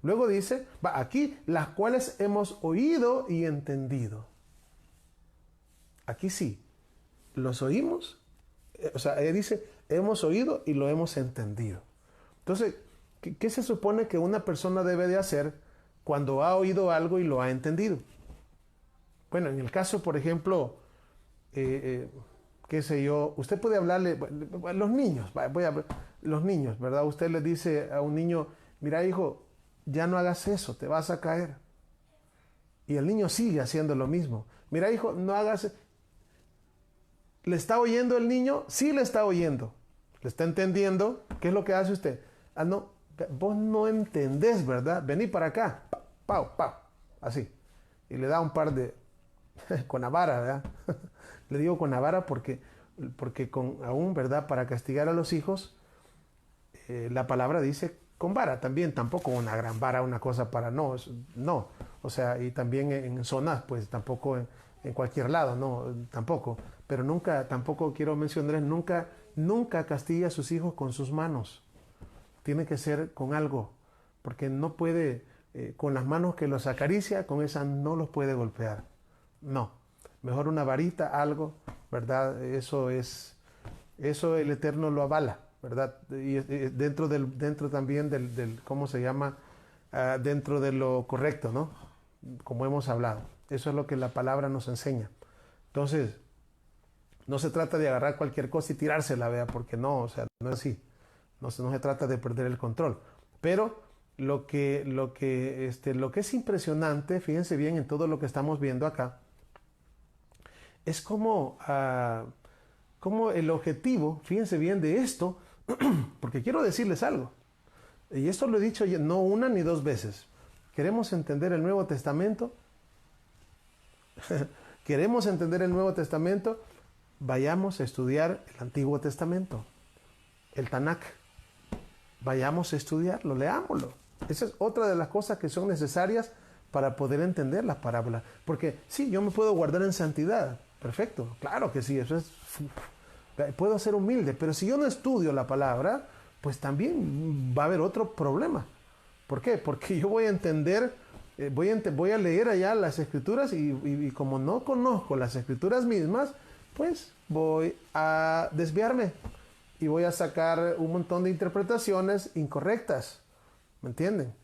luego dice, aquí, las cuales hemos oído y entendido. Aquí sí, los oímos, dice, hemos oído y lo hemos entendido. Entonces, ¿qué se supone que una persona debe de hacer cuando ha oído algo y lo ha entendido? Bueno, en el caso, por ejemplo, qué sé yo, usted puede hablarle, los niños, los niños, ¿verdad? Usted le dice a un niño, mira hijo, ya no hagas eso, te vas a caer. Y el niño sigue haciendo lo mismo. Mira hijo, no hagas. ¿Le está oyendo el niño? Sí le está oyendo. ¿Le está entendiendo? ¿Qué es lo que hace usted? Ah, no, vos no entendés, ¿verdad? Vení para acá. Pau, así. Y le da un par de... con la vara, ¿verdad? Le digo con la vara porque aún, ¿verdad? Para castigar a los hijos, la palabra dice con vara también, tampoco una gran vara, una cosa para no. O sea, y también en zonas, pues tampoco en cualquier lado, no, tampoco. Pero nunca, tampoco quiero mencionarles, nunca castigue a sus hijos con sus manos. Tiene que ser con algo, porque no puede, con las manos que los acaricia, con esas no los puede golpear. No, mejor una varita, algo, ¿verdad? Eso el Eterno lo avala, ¿verdad? Y dentro también del ¿cómo se llama? Dentro de lo correcto, ¿no? Como hemos hablado. Eso es lo que la palabra nos enseña. Entonces, no se trata de agarrar cualquier cosa y tirársela, ¿vea? Porque no, o sea, no es así. No se trata de perder el control. Pero lo que es impresionante, fíjense bien en todo lo que estamos viendo acá, es como el objetivo, fíjense bien de esto, porque quiero decirles algo. y esto lo he dicho no una ni dos veces, ¿queremos entender el Nuevo Testamento? ¿Queremos entender el Nuevo Testamento? Vayamos a estudiar el Antiguo Testamento, el Tanakh. Vayamos a estudiarlo, leámoslo. Esa es otra de las cosas que son necesarias para poder entender las parábolas. Porque sí, yo me puedo guardar en santidad. Perfecto, claro que sí, eso es... Puedo ser humilde, pero si yo no estudio la palabra, pues también va a haber otro problema. ¿Por qué? Porque yo voy a entender, voy a leer allá las escrituras y como no conozco las escrituras mismas, pues voy a desviarme y voy a sacar un montón de interpretaciones incorrectas. ¿Me entienden?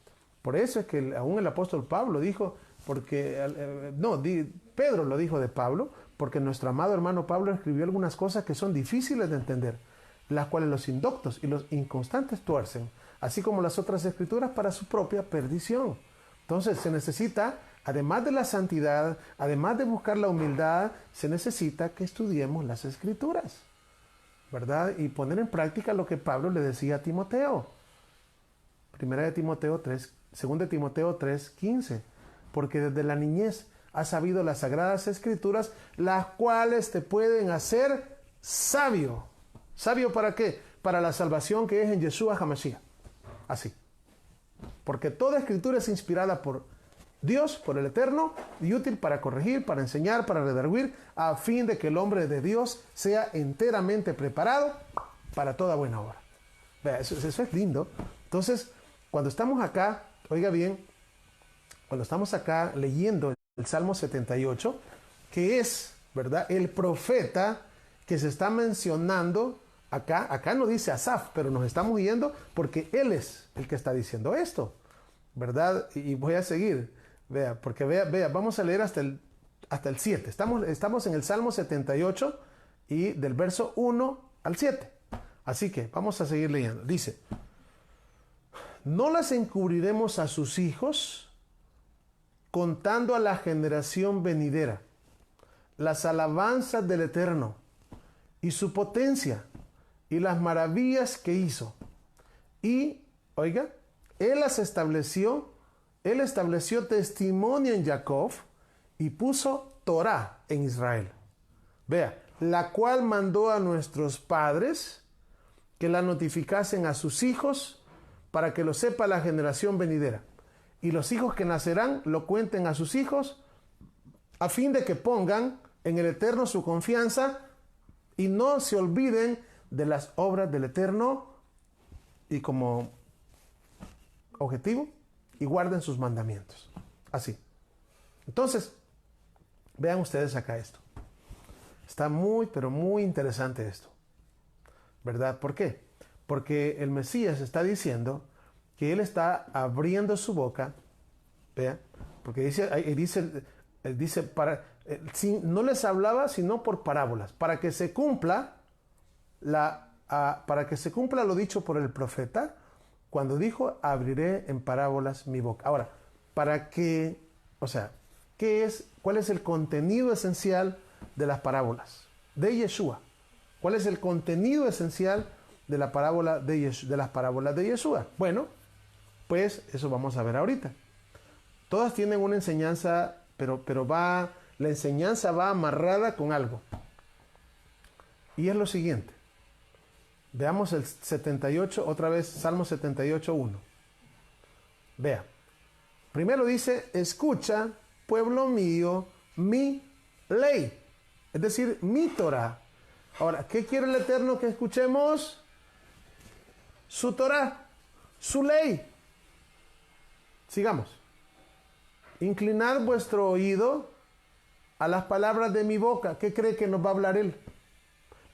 Por eso es que aún el apóstol Pablo dijo, Pedro lo dijo de Pablo, porque nuestro amado hermano Pablo escribió algunas cosas que son difíciles de entender, las cuales los indoctos y los inconstantes tuercen, así como las otras escrituras para su propia perdición. Entonces se necesita, además de la santidad, además de buscar la humildad, se necesita que estudiemos las escrituras, ¿verdad? Y poner en práctica lo que Pablo le decía a Timoteo. Primera de Timoteo 3, segunda de Timoteo 3:15, porque desde la niñez has sabido las sagradas escrituras, las cuales te pueden hacer sabio. ¿Sabio para qué? Para la salvación que es en Yeshua HaMashiach. Así. Porque toda escritura es inspirada por Dios, por el Eterno, y útil para corregir, para enseñar, para redarguir, a fin de que el hombre de Dios sea enteramente preparado para toda buena obra. Vea, eso es lindo. Entonces, cuando estamos acá, oiga bien, cuando estamos acá leyendo el Salmo 78, que es, ¿verdad?, el profeta que se está mencionando acá no dice Asaf, pero nos estamos yendo porque él es el que está diciendo esto, ¿verdad? Y voy a seguir, vea, porque vea, vamos a leer hasta el 7. Estamos en el Salmo 78 y del verso 1 al 7. Así que vamos a seguir leyendo. Dice, no las encubriremos a sus hijos, contando a la generación venidera las alabanzas del Eterno y su potencia y las maravillas que hizo. Y, oiga, Él estableció testimonio en Jacob y puso Torah en Israel. Vea, la cual mandó a nuestros padres que la notificasen a sus hijos para que lo sepa la generación venidera. Y los hijos que nacerán lo cuenten a sus hijos, a fin de que pongan en el Eterno su confianza y no se olviden de las obras del Eterno, y como objetivo, y guarden sus mandamientos. Así. Entonces, vean ustedes acá esto. Está muy, pero muy interesante esto, ¿verdad? ¿Por qué? Porque el Mesías está diciendo que Él está abriendo su boca, vea, porque dice no les hablaba sino por parábolas, para que se cumpla lo dicho por el profeta, cuando dijo, abriré en parábolas mi boca. Ahora, ¿cuál es el contenido esencial de las parábolas de Yeshua? ¿Cuál es el contenido esencial de la parábola de las parábolas de Yeshua? Bueno, pues eso vamos a ver ahorita. Todas tienen una enseñanza, pero la enseñanza va amarrada con algo. Y es lo siguiente. Veamos el 78, otra vez, Salmo 78, 1. Vea. Primero dice, escucha, pueblo mío, mi ley. Es decir, mi Torah. Ahora, ¿qué quiere el Eterno que escuchemos? Su Torah, su ley. Sigamos. Inclinad vuestro oído a las palabras de mi boca. ¿Qué cree que nos va a hablar Él?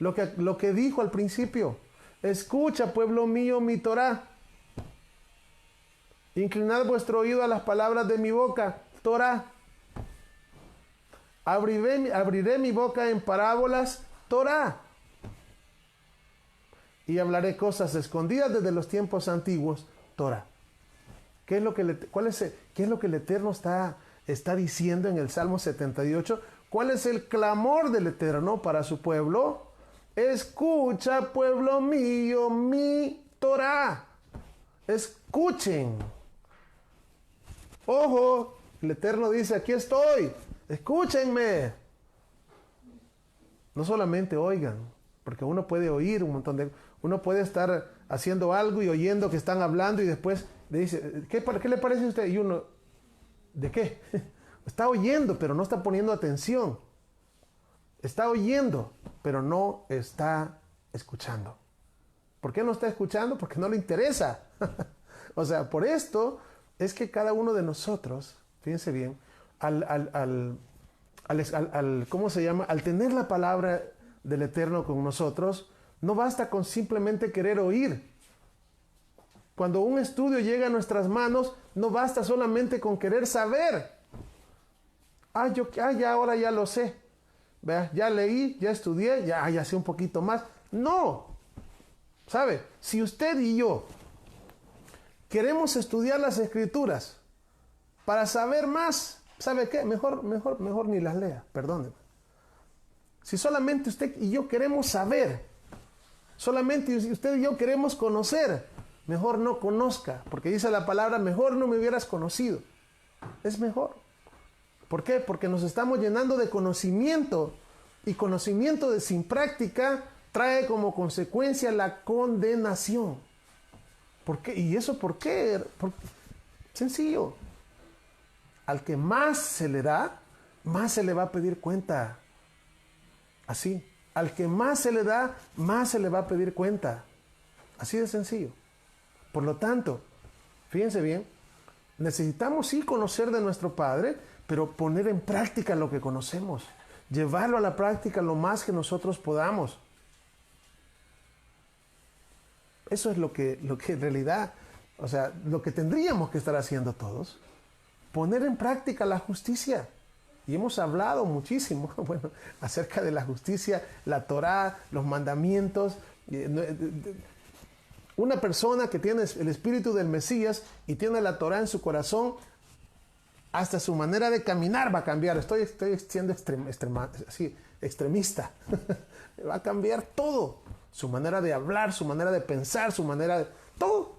Lo que dijo al principio. Escucha, pueblo mío, mi Torah. Inclinad vuestro oído a las palabras de mi boca. Torah. Abriré mi boca en parábolas. Torah. Y hablaré cosas escondidas desde los tiempos antiguos. Torah. ¿Qué es lo que el Eterno está diciendo en el Salmo 78? ¿Cuál es el clamor del Eterno para su pueblo? Escucha, pueblo mío, mi Torah. escuchen. Ojo, el Eterno dice, aquí estoy, escúchenme. No solamente oigan, porque uno puede oír un montón de... Uno puede estar haciendo algo y oyendo que están hablando y después le dice, ¿qué le parece a usted? Y uno, ¿de qué? Está oyendo, pero no está poniendo atención. Está oyendo, pero no está escuchando. ¿Por qué no está escuchando? Porque no le interesa. O sea, por esto es que cada uno de nosotros, fíjense bien, ¿cómo se llama? Al tener la palabra del Eterno con nosotros, no basta con simplemente querer oír. Cuando un estudio llega a nuestras manos, no basta solamente con querer saber. Ya ahora ya lo sé. ¿Vea? Ya leí, ya estudié, ya sé un poquito más. No. ¿Sabe? Si usted y yo queremos estudiar las Escrituras para saber más, ¿sabe qué? Mejor ni las lea, perdóneme. Si solamente usted y yo queremos saber, solamente usted y yo queremos conocer, mejor no conozca, porque dice la palabra, mejor no me hubieras conocido. Es mejor. ¿Por qué? Porque nos estamos llenando de conocimiento, y conocimiento sin práctica trae como consecuencia la condenación. ¿Por qué? ¿Y eso por qué? Sencillo. Al que más se le da, más se le va a pedir cuenta. Así. Al que más se le da, más se le va a pedir cuenta. Así de sencillo. Por lo tanto, fíjense bien, necesitamos sí conocer de nuestro Padre, pero poner en práctica lo que conocemos. Llevarlo a la práctica lo más que nosotros podamos. Eso es lo que en realidad, o sea, lo que tendríamos que estar haciendo todos. Poner en práctica la justicia. Y hemos hablado muchísimo, bueno, acerca de la justicia, la Torá, los mandamientos. Una persona que tiene el espíritu del Mesías y tiene la Torá en su corazón, hasta su manera de caminar va a cambiar. Estoy siendo extremista. Va a cambiar todo. Su manera de hablar, su manera de pensar, su manera de... Todo.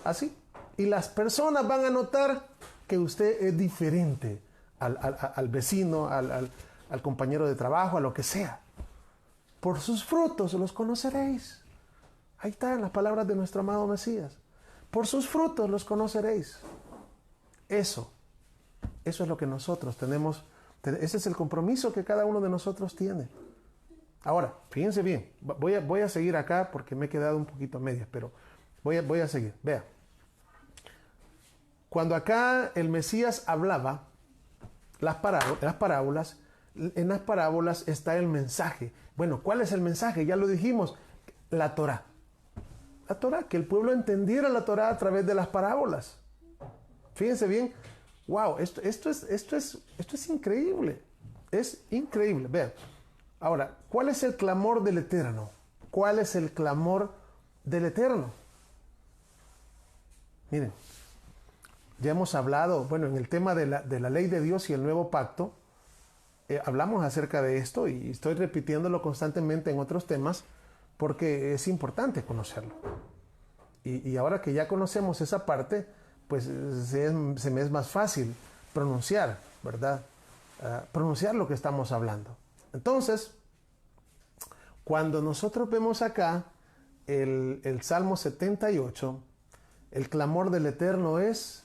Así. Y las personas van a notar que usted es diferente al vecino, al compañero de trabajo, a lo que sea. Por sus frutos los conoceréis. Ahí están las palabras de nuestro amado Mesías. Por sus frutos los conoceréis. Eso es lo que nosotros tenemos. Ese es el compromiso que cada uno de nosotros tiene. Ahora, fíjense bien. Voy a seguir acá porque me he quedado un poquito a medias, pero voy a seguir. Vea. Cuando acá el Mesías hablaba las parábolas, en las parábolas está el mensaje. Bueno, ¿cuál es el mensaje? Ya lo dijimos. La Torá. La Torá, que el pueblo entendiera la Torá a través de las parábolas. Fíjense bien. Wow, esto es increíble. Es increíble. Vean. Ahora, ¿cuál es el clamor del Eterno? ¿Cuál es el clamor del Eterno? Miren, ya hemos hablado, bueno, en el tema de la ley de Dios y el nuevo pacto, hablamos acerca de esto y estoy repitiéndolo constantemente en otros temas porque es importante conocerlo. Y ahora que ya conocemos esa parte, pues se me es más fácil pronunciar, ¿verdad? Pronunciar lo que estamos hablando. Entonces, cuando nosotros vemos acá el Salmo 78, el clamor del Eterno es: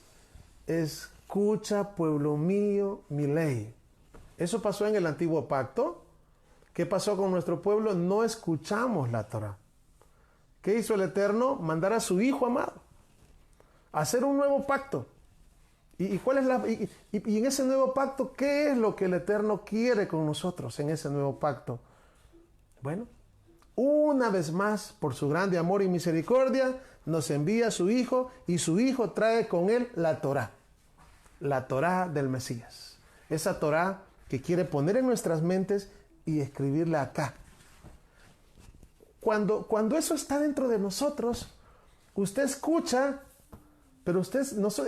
escucha, pueblo mío, mi ley. Eso pasó en el antiguo pacto. ¿Qué pasó con nuestro pueblo? No escuchamos la Torá. ¿Qué hizo el Eterno? Mandar a su Hijo amado a hacer un nuevo pacto. ¿Y cuál es y en ese nuevo pacto, qué es lo que el Eterno quiere con nosotros en ese nuevo pacto? Bueno, una vez más, por su grande amor y misericordia, nos envía a su Hijo, y su Hijo trae con él la Torá del Mesías. Esa Torá que quiere poner en nuestras mentes y escribirla acá. Cuando eso está dentro de nosotros, usted escucha, pero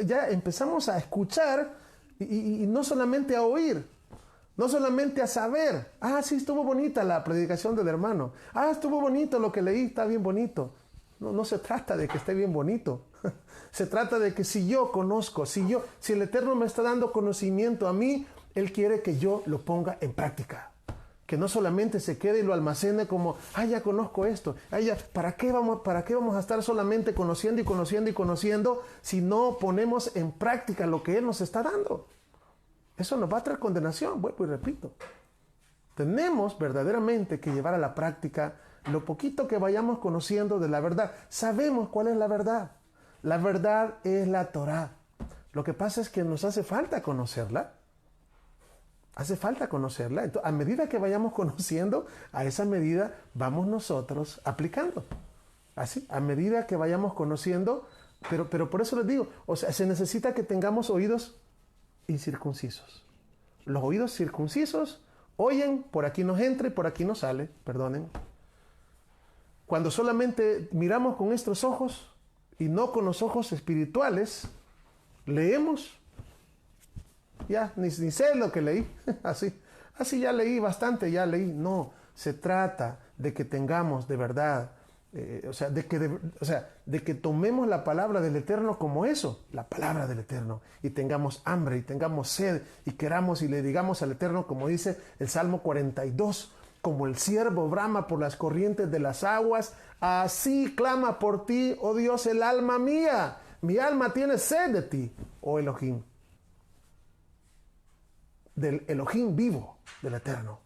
ya empezamos a escuchar y no solamente a oír, no solamente a saber. Sí, estuvo bonita la predicación del hermano. Estuvo bonito lo que leí, está bien bonito. No se trata de que esté bien bonito. Se trata de que si yo conozco, si el Eterno me está dando conocimiento a mí, Él quiere que yo lo ponga en práctica. Que no solamente se quede y lo almacene como, ya conozco esto. ¿Para qué vamos a estar solamente conociendo y conociendo y conociendo si no ponemos en práctica lo que Él nos está dando? Eso nos va a traer condenación, vuelvo y repito. Tenemos verdaderamente que llevar a la práctica lo poquito que vayamos conociendo de la verdad. Sabemos cuál es la verdad. La verdad es la Torá. Lo que pasa es que nos hace falta conocerla. Hace falta conocerla. Entonces, a medida que vayamos conociendo, a esa medida vamos nosotros aplicando. Así, a medida que vayamos conociendo, pero por eso les digo, o sea, se necesita que tengamos oídos incircuncisos. Los oídos circuncisos oyen, por aquí nos entra y por aquí nos sale, perdonen. Cuando solamente miramos con nuestros ojos y no con los ojos espirituales, leemos. Ya, ni sé lo que leí. Así ya leí bastante, ya leí. No, se trata de que tengamos de verdad, de que tomemos la palabra del Eterno como eso, la palabra del Eterno, y tengamos hambre y tengamos sed y queramos y le digamos al Eterno, como dice el Salmo 42, como el ciervo brama por las corrientes de las aguas, así clama por ti, oh Dios, el alma mía. Mi alma tiene sed de ti, oh Elohim. Del Elohim vivo, del Eterno.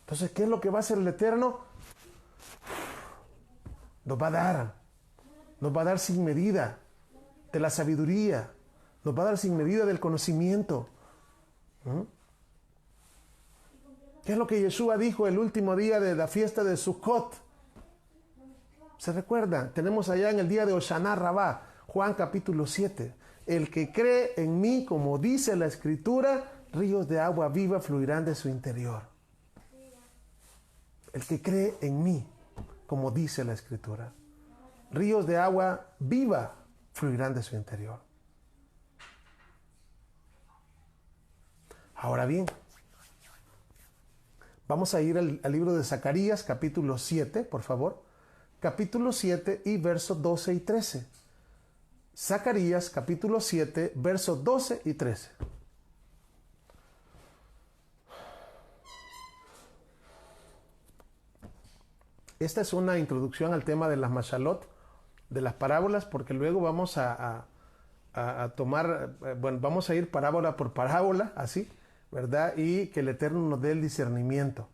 Entonces, ¿qué es lo que va a hacer el Eterno? Nos va a dar sin medida de la sabiduría, nos va a dar sin medida del conocimiento. ¿Qué es lo que Yeshua dijo el último día de la fiesta de Sukkot? ¿Se recuerdan? Tenemos allá en el día de Hoshana Rabbah, Juan capítulo 7. El que cree en mí, como dice la Escritura, ríos de agua viva fluirán de su interior. El que cree en mí, como dice la Escritura, ríos de agua viva fluirán de su interior. Ahora bien, vamos a ir al libro de Zacarías, capítulo 7, por favor. Capítulo 7 y versos 12 y 13. Zacarías, capítulo 7, versos 12 y 13. Esta es una introducción al tema de las mashalot, de las parábolas, porque luego vamos a tomar, vamos a ir parábola por parábola, así, ¿verdad? Y que el Eterno nos dé el discernimiento,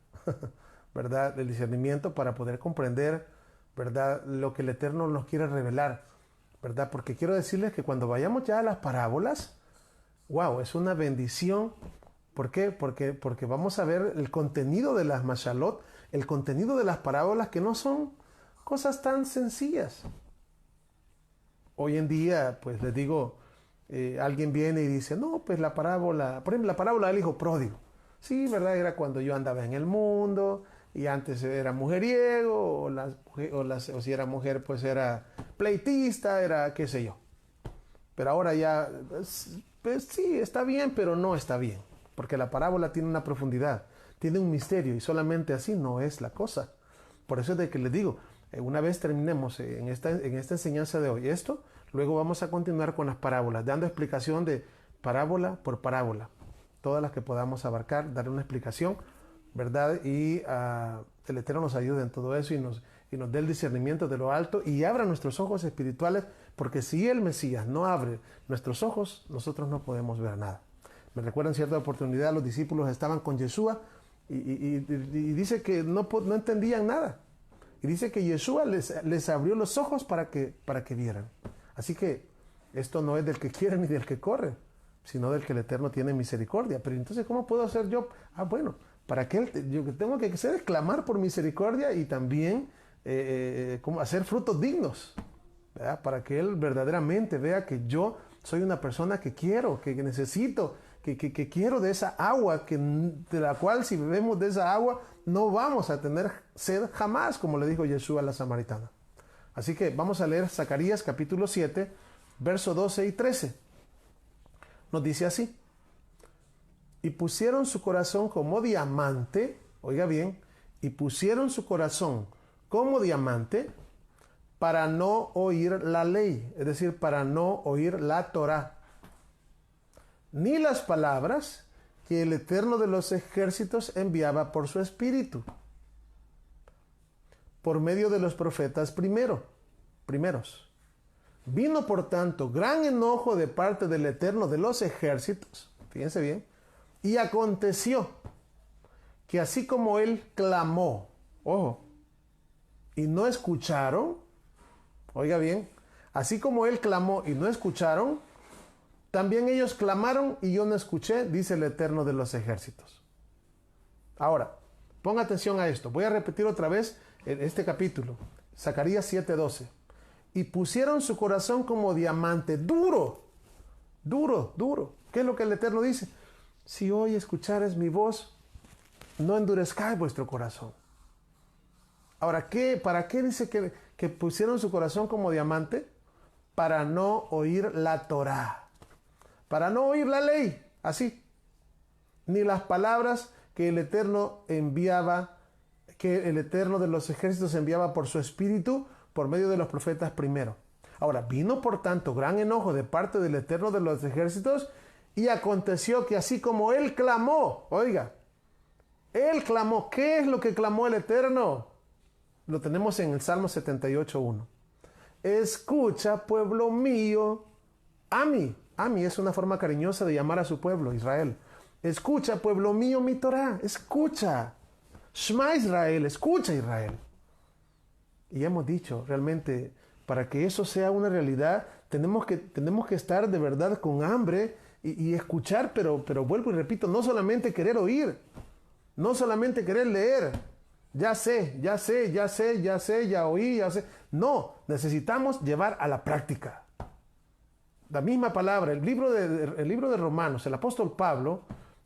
¿verdad? El discernimiento para poder comprender, ¿verdad? Lo que el Eterno nos quiere revelar, ¿verdad? Porque quiero decirles que cuando vayamos ya a las parábolas, wow, es una bendición. ¿Por qué? Porque vamos a ver el contenido de las mashalot, el contenido de las parábolas, que no son cosas tan sencillas. Hoy en día, pues les digo, alguien viene y dice, no, pues la parábola, por ejemplo, la parábola del hijo pródigo. Sí, ¿verdad? Era cuando yo andaba en el mundo y antes era mujeriego, o si era mujer, pues era pleitista, era qué sé yo. Pero ahora ya, pues sí, está bien, pero no está bien. Porque la parábola tiene una profundidad, tiene un misterio y solamente así no es la cosa. Por eso es de que les digo, una vez terminemos en esta enseñanza de hoy esto, luego vamos a continuar con las parábolas, dando explicación de parábola por parábola. Todas las que podamos abarcar, dar una explicación, ¿verdad? Y el Eterno nos ayude en todo eso y nos dé el discernimiento de lo alto y abra nuestros ojos espirituales, porque si el Mesías no abre nuestros ojos, nosotros no podemos ver nada. Me recuerdo en cierta oportunidad los discípulos estaban con Yeshua y dice que no entendían nada. Y dice que Yeshua les abrió los ojos para que vieran. Así que esto no es del que quiere ni del que corre, sino del que el Eterno tiene misericordia. Pero entonces, ¿cómo puedo hacer yo? Bueno, para que yo tengo que hacer es clamar por misericordia y también como hacer frutos dignos, ¿verdad? Para que Él verdaderamente vea que yo soy una persona que quiero, que necesito, que quiero de esa agua, de la cual si bebemos de esa agua no vamos a tener sed jamás, como le dijo Yeshua a la samaritana. Así que vamos a leer Zacarías capítulo 7, versos 12 y 13. Nos dice así: y pusieron su corazón como diamante, oiga bien, y pusieron su corazón como diamante para no oír la ley, es decir, para no oír la Torá, ni las palabras que el Eterno de los ejércitos enviaba por su espíritu, por medio de los profetas primeros. Vino, por tanto, gran enojo de parte del Eterno de los ejércitos, fíjense bien, y aconteció que así como él clamó, ojo, y no escucharon, oiga bien, así como él clamó y no escucharon, también ellos clamaron y yo no escuché, dice el Eterno de los ejércitos. Ahora, ponga atención a esto. Voy a repetir otra vez este capítulo. Zacarías 7:12. Y pusieron su corazón como diamante, duro. ¿Qué es lo que el Eterno dice? Si hoy escuchares mi voz, no endurezcáis vuestro corazón. Ahora, ¿para qué dice que pusieron su corazón como diamante? Para no oír la Torá. Para no oír la ley, así. Ni las palabras que el Eterno enviaba, que el Eterno de los ejércitos enviaba por su espíritu, por medio de los profetas primero. Ahora, vino por tanto gran enojo de parte del Eterno de los ejércitos, y aconteció que así como él clamó, oiga, él clamó. ¿Qué es lo que clamó el Eterno? Lo tenemos en el Salmo 78:1. Escucha, pueblo mío, Ami es una forma cariñosa de llamar a su pueblo, Israel. Escucha, pueblo mío, mi Torah. Escucha. Shema Israel, escucha Israel. Y hemos dicho, realmente, para que eso sea una realidad, tenemos que estar de verdad con hambre y escuchar, pero vuelvo y repito, no solamente querer oír, no solamente querer leer. Ya sé, ya oí, ya sé. No, necesitamos llevar a la práctica. La misma palabra, el libro de Romanos, el apóstol Pablo,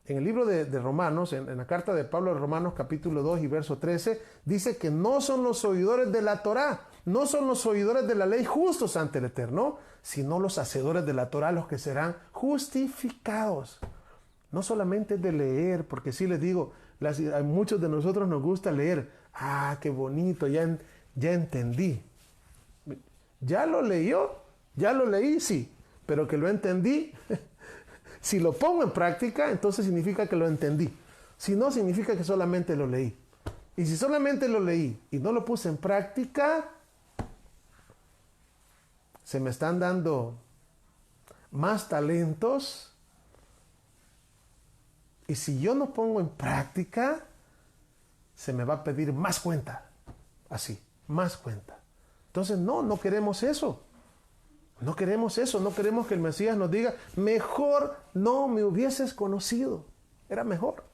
en el libro de Romanos, en la carta de Pablo de Romanos, capítulo 2 y verso 13, dice que no son los oidores de la Torá, no son los oidores de la ley justos ante el Eterno, sino los hacedores de la Torá los que serán justificados. No solamente de leer, porque sí les digo, a muchos de nosotros nos gusta leer. Ah, qué bonito, ya entendí. ¿Ya lo leyó? ¿Ya lo leí? Sí. Pero que lo entendí, si lo pongo en práctica, entonces significa que lo entendí. Si no, significa que solamente lo leí. Y si solamente lo leí y no lo puse en práctica, se me están dando más talentos. Y si yo no pongo en práctica, se me va a pedir más cuenta. Así, más cuenta. Entonces, no queremos eso. No queremos eso, no queremos que el Mesías nos diga, mejor no me hubieses conocido, era mejor.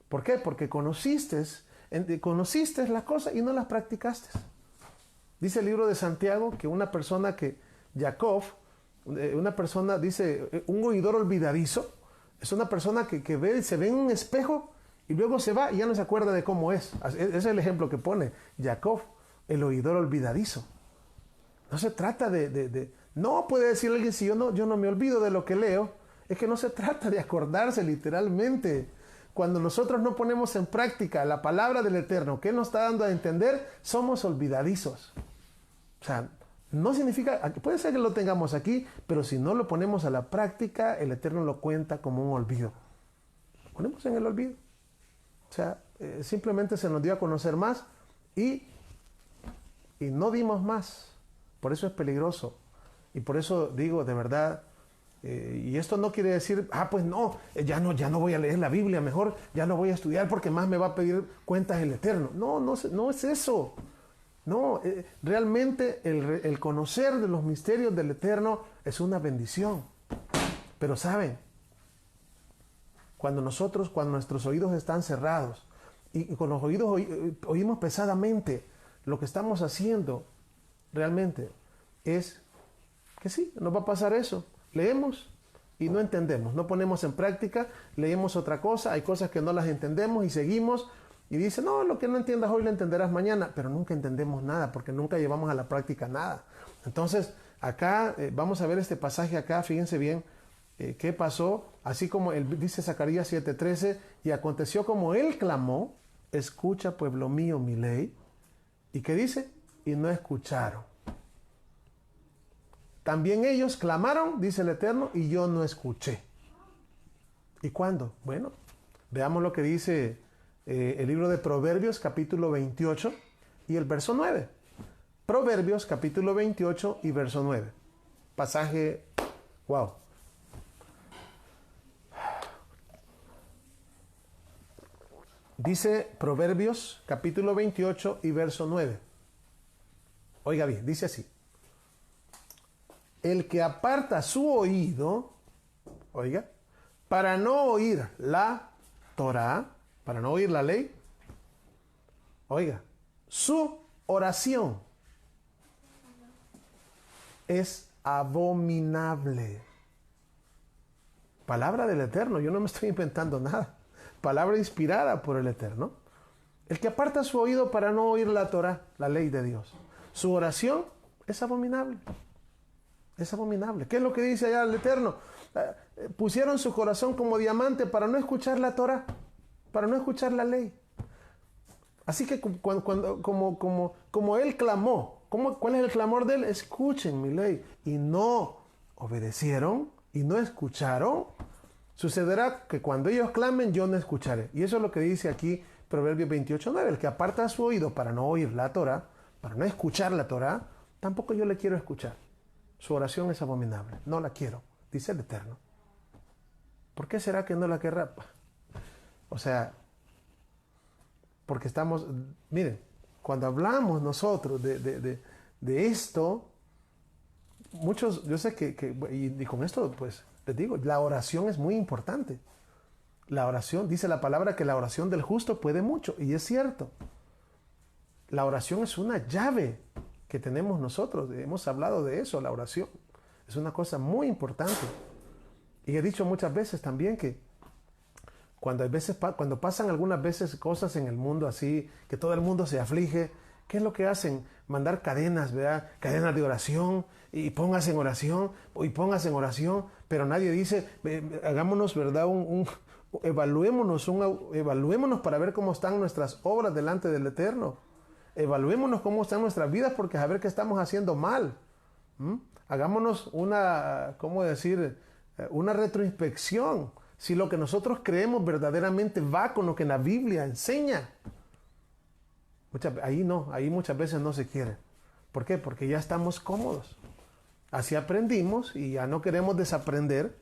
¿Por qué? Porque conociste las cosas y no las practicaste. Dice el libro de Santiago que una persona dice, un oidor olvidadizo, es una persona que se ve en un espejo y luego se va y ya no se acuerda de cómo es. Ese es el ejemplo que pone Jacob, el oidor olvidadizo. No se trata no puede decir alguien, si yo no me olvido de lo que leo. Es que no se trata de acordarse literalmente. Cuando nosotros no ponemos en práctica la palabra del Eterno, que nos está dando a entender, somos olvidadizos. O sea, no significa, puede ser que lo tengamos aquí, pero si no lo ponemos a la práctica, el Eterno lo cuenta como un olvido. Lo ponemos en el olvido. O sea, simplemente se nos dio a conocer más y no dimos más. Por eso es peligroso. Y por eso digo, de verdad, y esto no quiere decir, pues no, ya no voy a leer la Biblia, mejor ya no voy a estudiar porque más me va a pedir cuentas el Eterno. No es eso. No, realmente el conocer de los misterios del Eterno es una bendición. Pero saben, cuando nuestros oídos están cerrados y con los oídos oímos pesadamente, lo que estamos haciendo realmente es que sí, nos va a pasar eso. Leemos y no entendemos, no ponemos en práctica, leemos otra cosa, hay cosas que no las entendemos y seguimos y dice, no, lo que no entiendas hoy lo entenderás mañana, pero nunca entendemos nada porque nunca llevamos a la práctica nada. Entonces, acá vamos a ver este pasaje acá, fíjense bien qué pasó, así como dice Zacarías 7:13, y aconteció como él clamó, escucha pueblo mío mi ley, ¿y qué dice? y no escucharon. También ellos clamaron, dice el Eterno, y yo no escuché. ¿Y cuándo? Bueno, veamos lo que dice el libro de Proverbios, capítulo 28 y el verso 9. Proverbios, capítulo 28 y verso 9. Pasaje, wow. Dice Proverbios, capítulo 28 y verso 9. Oiga bien, dice así. El que aparta su oído, oiga, para no oír la Torá, para no oír la ley, oiga, su oración es abominable. Palabra del Eterno, yo no me estoy inventando nada. Palabra inspirada por el Eterno. El que aparta su oído para no oír la Torá, la ley de Dios, su oración es abominable. Es abominable. ¿Qué es lo que dice allá el Eterno? Pusieron su corazón como diamante para no escuchar la Torá, para no escuchar la ley. Así que como él clamó, ¿cuál es el clamor de él? Escuchen mi ley. Y no obedecieron y no escucharon. Sucederá que cuando ellos clamen, yo no escucharé. Y eso es lo que dice aquí Proverbios 28:9. El que aparta su oído para no oír la Torá, para no escuchar la Torá, tampoco yo le quiero escuchar. Su oración es abominable. No la quiero, dice el Eterno. ¿Por qué será que no la querrá? O sea, porque estamos, miren, cuando hablamos nosotros de esto, muchos, yo sé y con esto pues les digo, la oración es muy importante. La oración, dice la palabra que la oración del justo puede mucho, y es cierto. La oración es una llave que tenemos nosotros, hemos hablado de eso, la oración es una cosa muy importante. Y he dicho muchas veces también que cuando pasan algunas veces cosas en el mundo así, que todo el mundo se aflige, ¿qué es lo que hacen? Mandar cadenas, ¿verdad? Cadenas de oración, y póngase en oración, y póngase en oración, pero nadie dice, hagámonos, ¿verdad? Evaluémonos para ver cómo están nuestras obras delante del Eterno. Evaluémonos cómo están nuestras vidas, porque a ver qué estamos haciendo mal. Hagámonos una retroinspección. Si lo que nosotros creemos verdaderamente va con lo que la Biblia enseña. Ahí muchas veces no se quiere. ¿Por qué? Porque ya estamos cómodos. Así aprendimos y ya no queremos desaprender,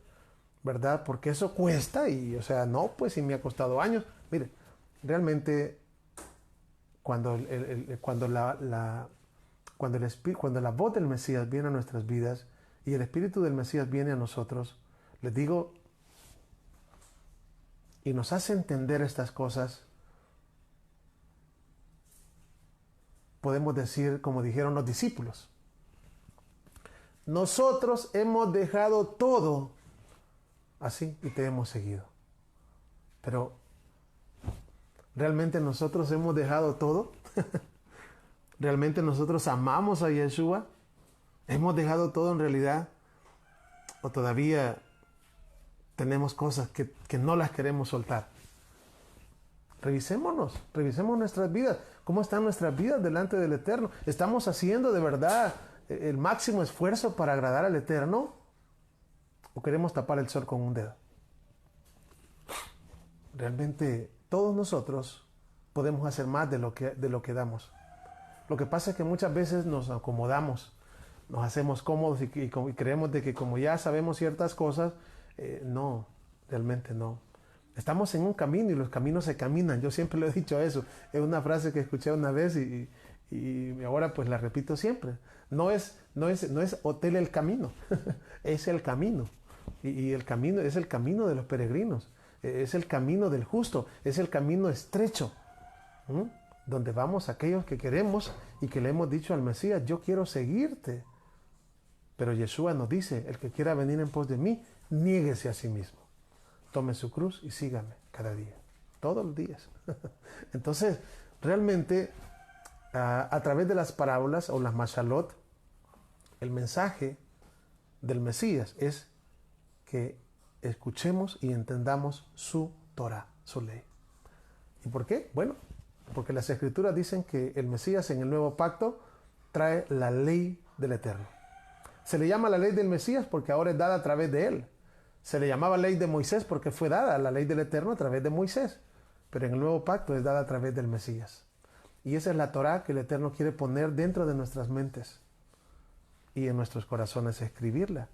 ¿verdad? Porque eso cuesta y, o sea, no, pues si me ha costado años. Mire, realmente cuando la voz del Mesías viene a nuestras vidas y el Espíritu del Mesías viene a nosotros, les digo, y nos hace entender estas cosas, podemos decir, como dijeron los discípulos, nosotros hemos dejado todo así y te hemos seguido. Pero ¿realmente nosotros hemos dejado todo? ¿Realmente nosotros amamos a Yeshua? ¿Hemos dejado todo en realidad? ¿O todavía tenemos cosas que no las queremos soltar? Revisemos nuestras vidas. ¿Cómo están nuestras vidas delante del Eterno? ¿Estamos haciendo de verdad el máximo esfuerzo para agradar al Eterno? ¿O queremos tapar el sol con un dedo? Realmente todos nosotros podemos hacer más de lo que damos. Lo que pasa es que muchas veces nos acomodamos, nos hacemos cómodos y creemos de que como ya sabemos ciertas cosas, no, realmente no. Estamos en un camino y los caminos se caminan. Yo siempre lo he dicho eso. Es una frase que escuché una vez y ahora pues la repito siempre. No es hotel el camino, es el camino. Y el camino es el camino de los peregrinos, es el camino del justo, es el camino estrecho, donde vamos aquellos que queremos y que le hemos dicho al Mesías, yo quiero seguirte. Pero Yeshua nos dice, el que quiera venir en pos de mí, niéguese a sí mismo. Tome su cruz y sígame cada día, todos los días. Entonces, realmente, a través de las parábolas o las mashalot, el mensaje del Mesías es que escuchemos y entendamos su Torah, su ley. ¿Y por qué? Bueno, porque las Escrituras dicen que el Mesías en el Nuevo Pacto trae la ley del Eterno. Se le llama la ley del Mesías porque ahora es dada a través de él. Se le llamaba ley de Moisés porque fue dada la ley del Eterno a través de Moisés. Pero en el nuevo pacto es dada a través del Mesías. Y esa es la Torá que el Eterno quiere poner dentro de nuestras mentes y en nuestros corazones, escribirla,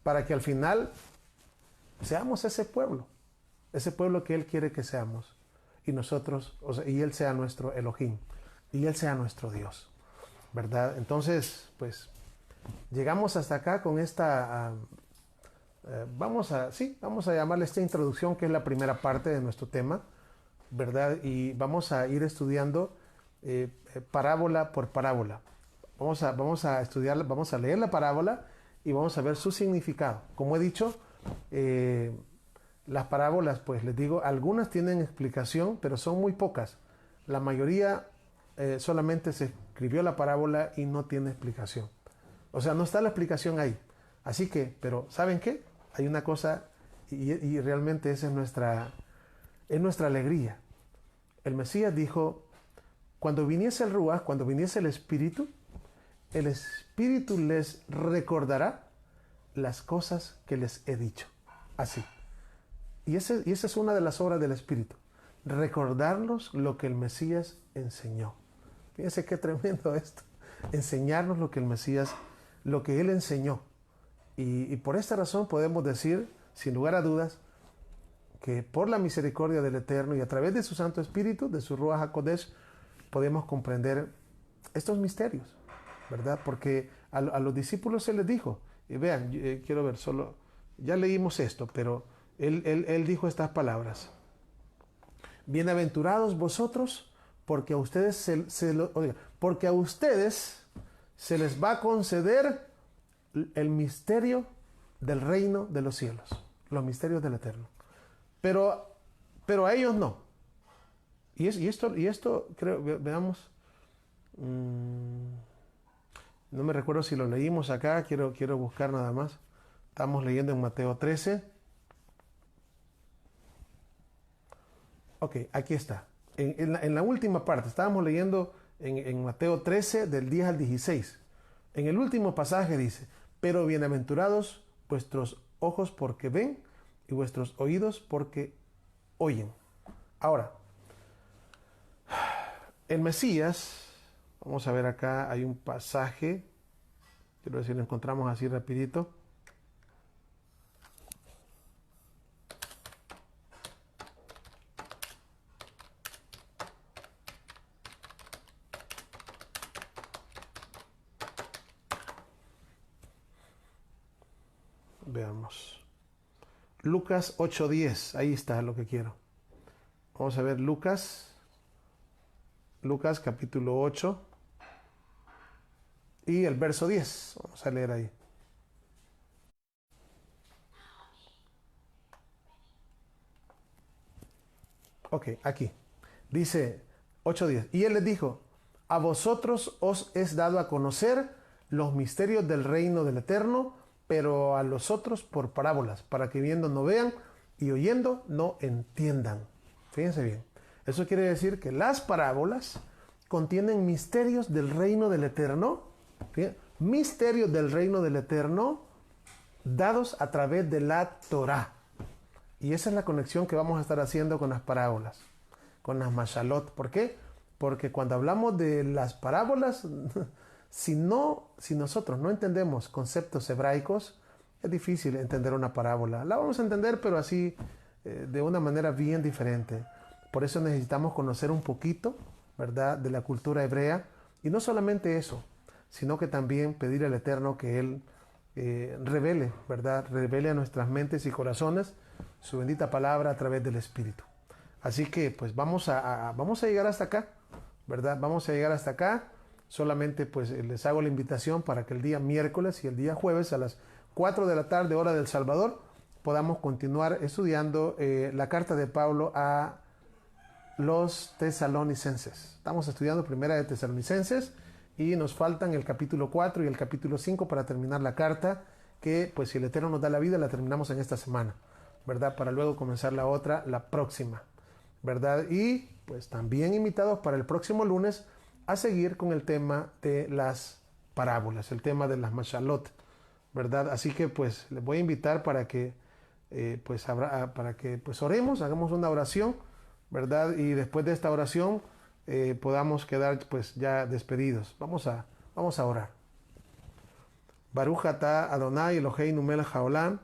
para que al final seamos ese pueblo que Él quiere que seamos, y nosotros, y Él sea nuestro Elohim, y Él sea nuestro Dios, ¿verdad? Entonces, pues, llegamos hasta acá con esta, vamos a llamarle esta introducción, que es la primera parte de nuestro tema, ¿verdad? Y vamos a ir estudiando parábola por parábola. Vamos a estudiar, vamos a leer la parábola y vamos a ver su significado. Como he dicho, las parábolas, pues les digo, algunas tienen explicación, pero son muy pocas. La mayoría solamente se escribió la parábola y no tiene explicación. O sea, no está la explicación ahí. Así que, pero ¿saben qué? Hay una cosa, y realmente esa es nuestra alegría. El Mesías dijo, cuando viniese el Ruach, cuando viniese el Espíritu les recordará las cosas que les he dicho. Así. Y esa es una de las obras del Espíritu. Recordarnos lo que el Mesías enseñó. Fíjense qué tremendo esto. Enseñarnos lo que el Mesías, lo que Él enseñó. Y por esta razón podemos decir, sin lugar a dudas, que por la misericordia del Eterno y a través de su Santo Espíritu, de su Ruach HaKodesh, podemos comprender estos misterios, ¿verdad? Porque a los discípulos se les dijo, y vean, quiero ver solo, ya leímos esto, pero él dijo estas palabras: bienaventurados vosotros, porque a ustedes porque a ustedes se les va a conceder el misterio del reino de los cielos, los misterios del Eterno. Pero a ellos no. Y esto creo, veamos. No me recuerdo si lo leímos acá, quiero buscar nada más. Estamos leyendo en Mateo 13. Ok, aquí está. En la última parte, estábamos leyendo en Mateo 13 del 10 al 16. En el último pasaje dice, pero bienaventurados vuestros ojos porque ven y vuestros oídos porque oyen. Ahora, el Mesías, vamos a ver acá, hay un pasaje, quiero ver si lo encontramos así rapidito. Veamos. Lucas 8:10, ahí está lo que quiero. Vamos a ver Lucas capítulo 8 y el verso 10. Vamos a leer ahí. Ok, aquí. Dice 8:10. Y él les dijo, a vosotros os es dado a conocer los misterios del reino del Eterno, pero a los otros por parábolas, para que viendo no vean y oyendo no entiendan. Fíjense bien. Eso quiere decir que las parábolas contienen misterios del reino del Eterno, ¿sí? Misterios del reino del Eterno dados a través de la Torá. Y esa es la conexión que vamos a estar haciendo con las parábolas, con las mashalot. ¿Por qué? Porque cuando hablamos de las parábolas, si nosotros no entendemos conceptos hebraicos, es difícil entender una parábola. La vamos a entender, pero así, de una manera bien diferente. Por eso necesitamos conocer un poquito, ¿verdad?, de la cultura hebrea. Y no solamente eso, sino que también pedir al Eterno que Él revele, ¿verdad?, revele a nuestras mentes y corazones su bendita palabra a través del Espíritu. Así que pues vamos a llegar hasta acá, ¿verdad? Vamos a llegar hasta acá. Solamente pues les hago la invitación para que el día miércoles y el día jueves a las 4 de la tarde, hora del Salvador, podamos continuar estudiando la carta de Pablo a los tesalonicenses. Estamos estudiando primera de Tesalonicenses y nos faltan el capítulo 4 y el capítulo 5 para terminar la carta, que pues si el Eterno nos da la vida la terminamos en esta semana, ¿verdad? Para luego comenzar la otra la próxima, ¿verdad? Y pues también invitados para el próximo lunes a seguir con el tema de las parábolas, el tema de las mashalot, ¿verdad? Así que pues les voy a invitar para que pues oremos, hagamos una oración, ¿verdad? Y después de esta oración podamos quedar pues ya despedidos. Vamos a orar. Baruch atah Adonai Eloheinu melech haolam.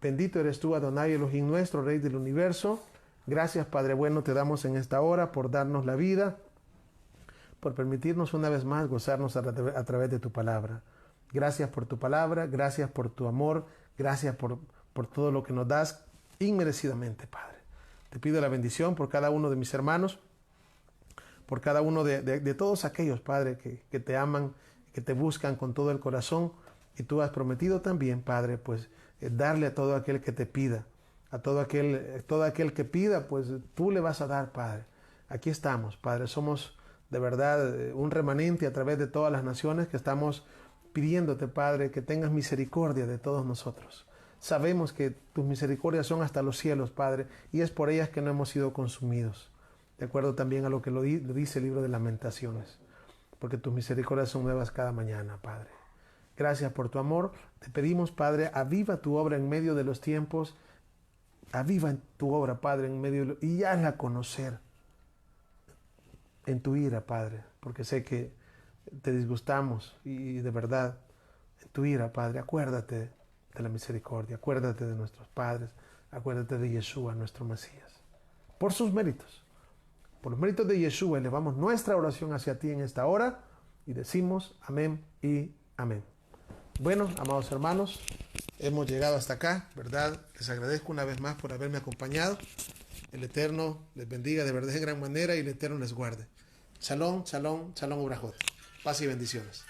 Bendito eres tú, Adonai Elohim nuestro, Rey del universo. Gracias, Padre bueno, te damos en esta hora por darnos la vida, por permitirnos una vez más gozarnos a través de tu palabra. Gracias por tu palabra, gracias por tu amor, gracias por todo lo que nos das inmerecidamente, Padre. Te pido la bendición por cada uno de mis hermanos, por cada uno de todos aquellos, Padre, que te aman, que te buscan con todo el corazón. Y tú has prometido también, Padre, pues darle a todo aquel que te pida, a todo aquel que pida, pues tú le vas a dar, Padre. Aquí estamos, Padre, somos de verdad un remanente a través de todas las naciones que estamos pidiéndote, Padre, que tengas misericordia de todos nosotros. Sabemos que tus misericordias son hasta los cielos, Padre, y es por ellas que no hemos sido consumidos. De acuerdo también a lo que lo dice el libro de Lamentaciones, porque tus misericordias son nuevas cada mañana, Padre. Gracias por tu amor. Te pedimos, Padre, aviva tu obra en medio de los tiempos. Aviva tu obra, Padre, en medio y hazla conocer en tu ira, Padre, porque sé que te disgustamos y de verdad, en tu ira, Padre, acuérdate de la misericordia, acuérdate de nuestros padres, acuérdate de Yeshua, nuestro Mesías. Por sus méritos, por los méritos de Yeshua, elevamos nuestra oración hacia ti en esta hora y decimos amén y amén. Bueno, amados hermanos, hemos llegado hasta acá, ¿verdad? Les agradezco una vez más por haberme acompañado. El Eterno les bendiga de verdad en gran manera y el Eterno les guarde. Shalom, shalom, shalom, ubrajot. Paz y bendiciones.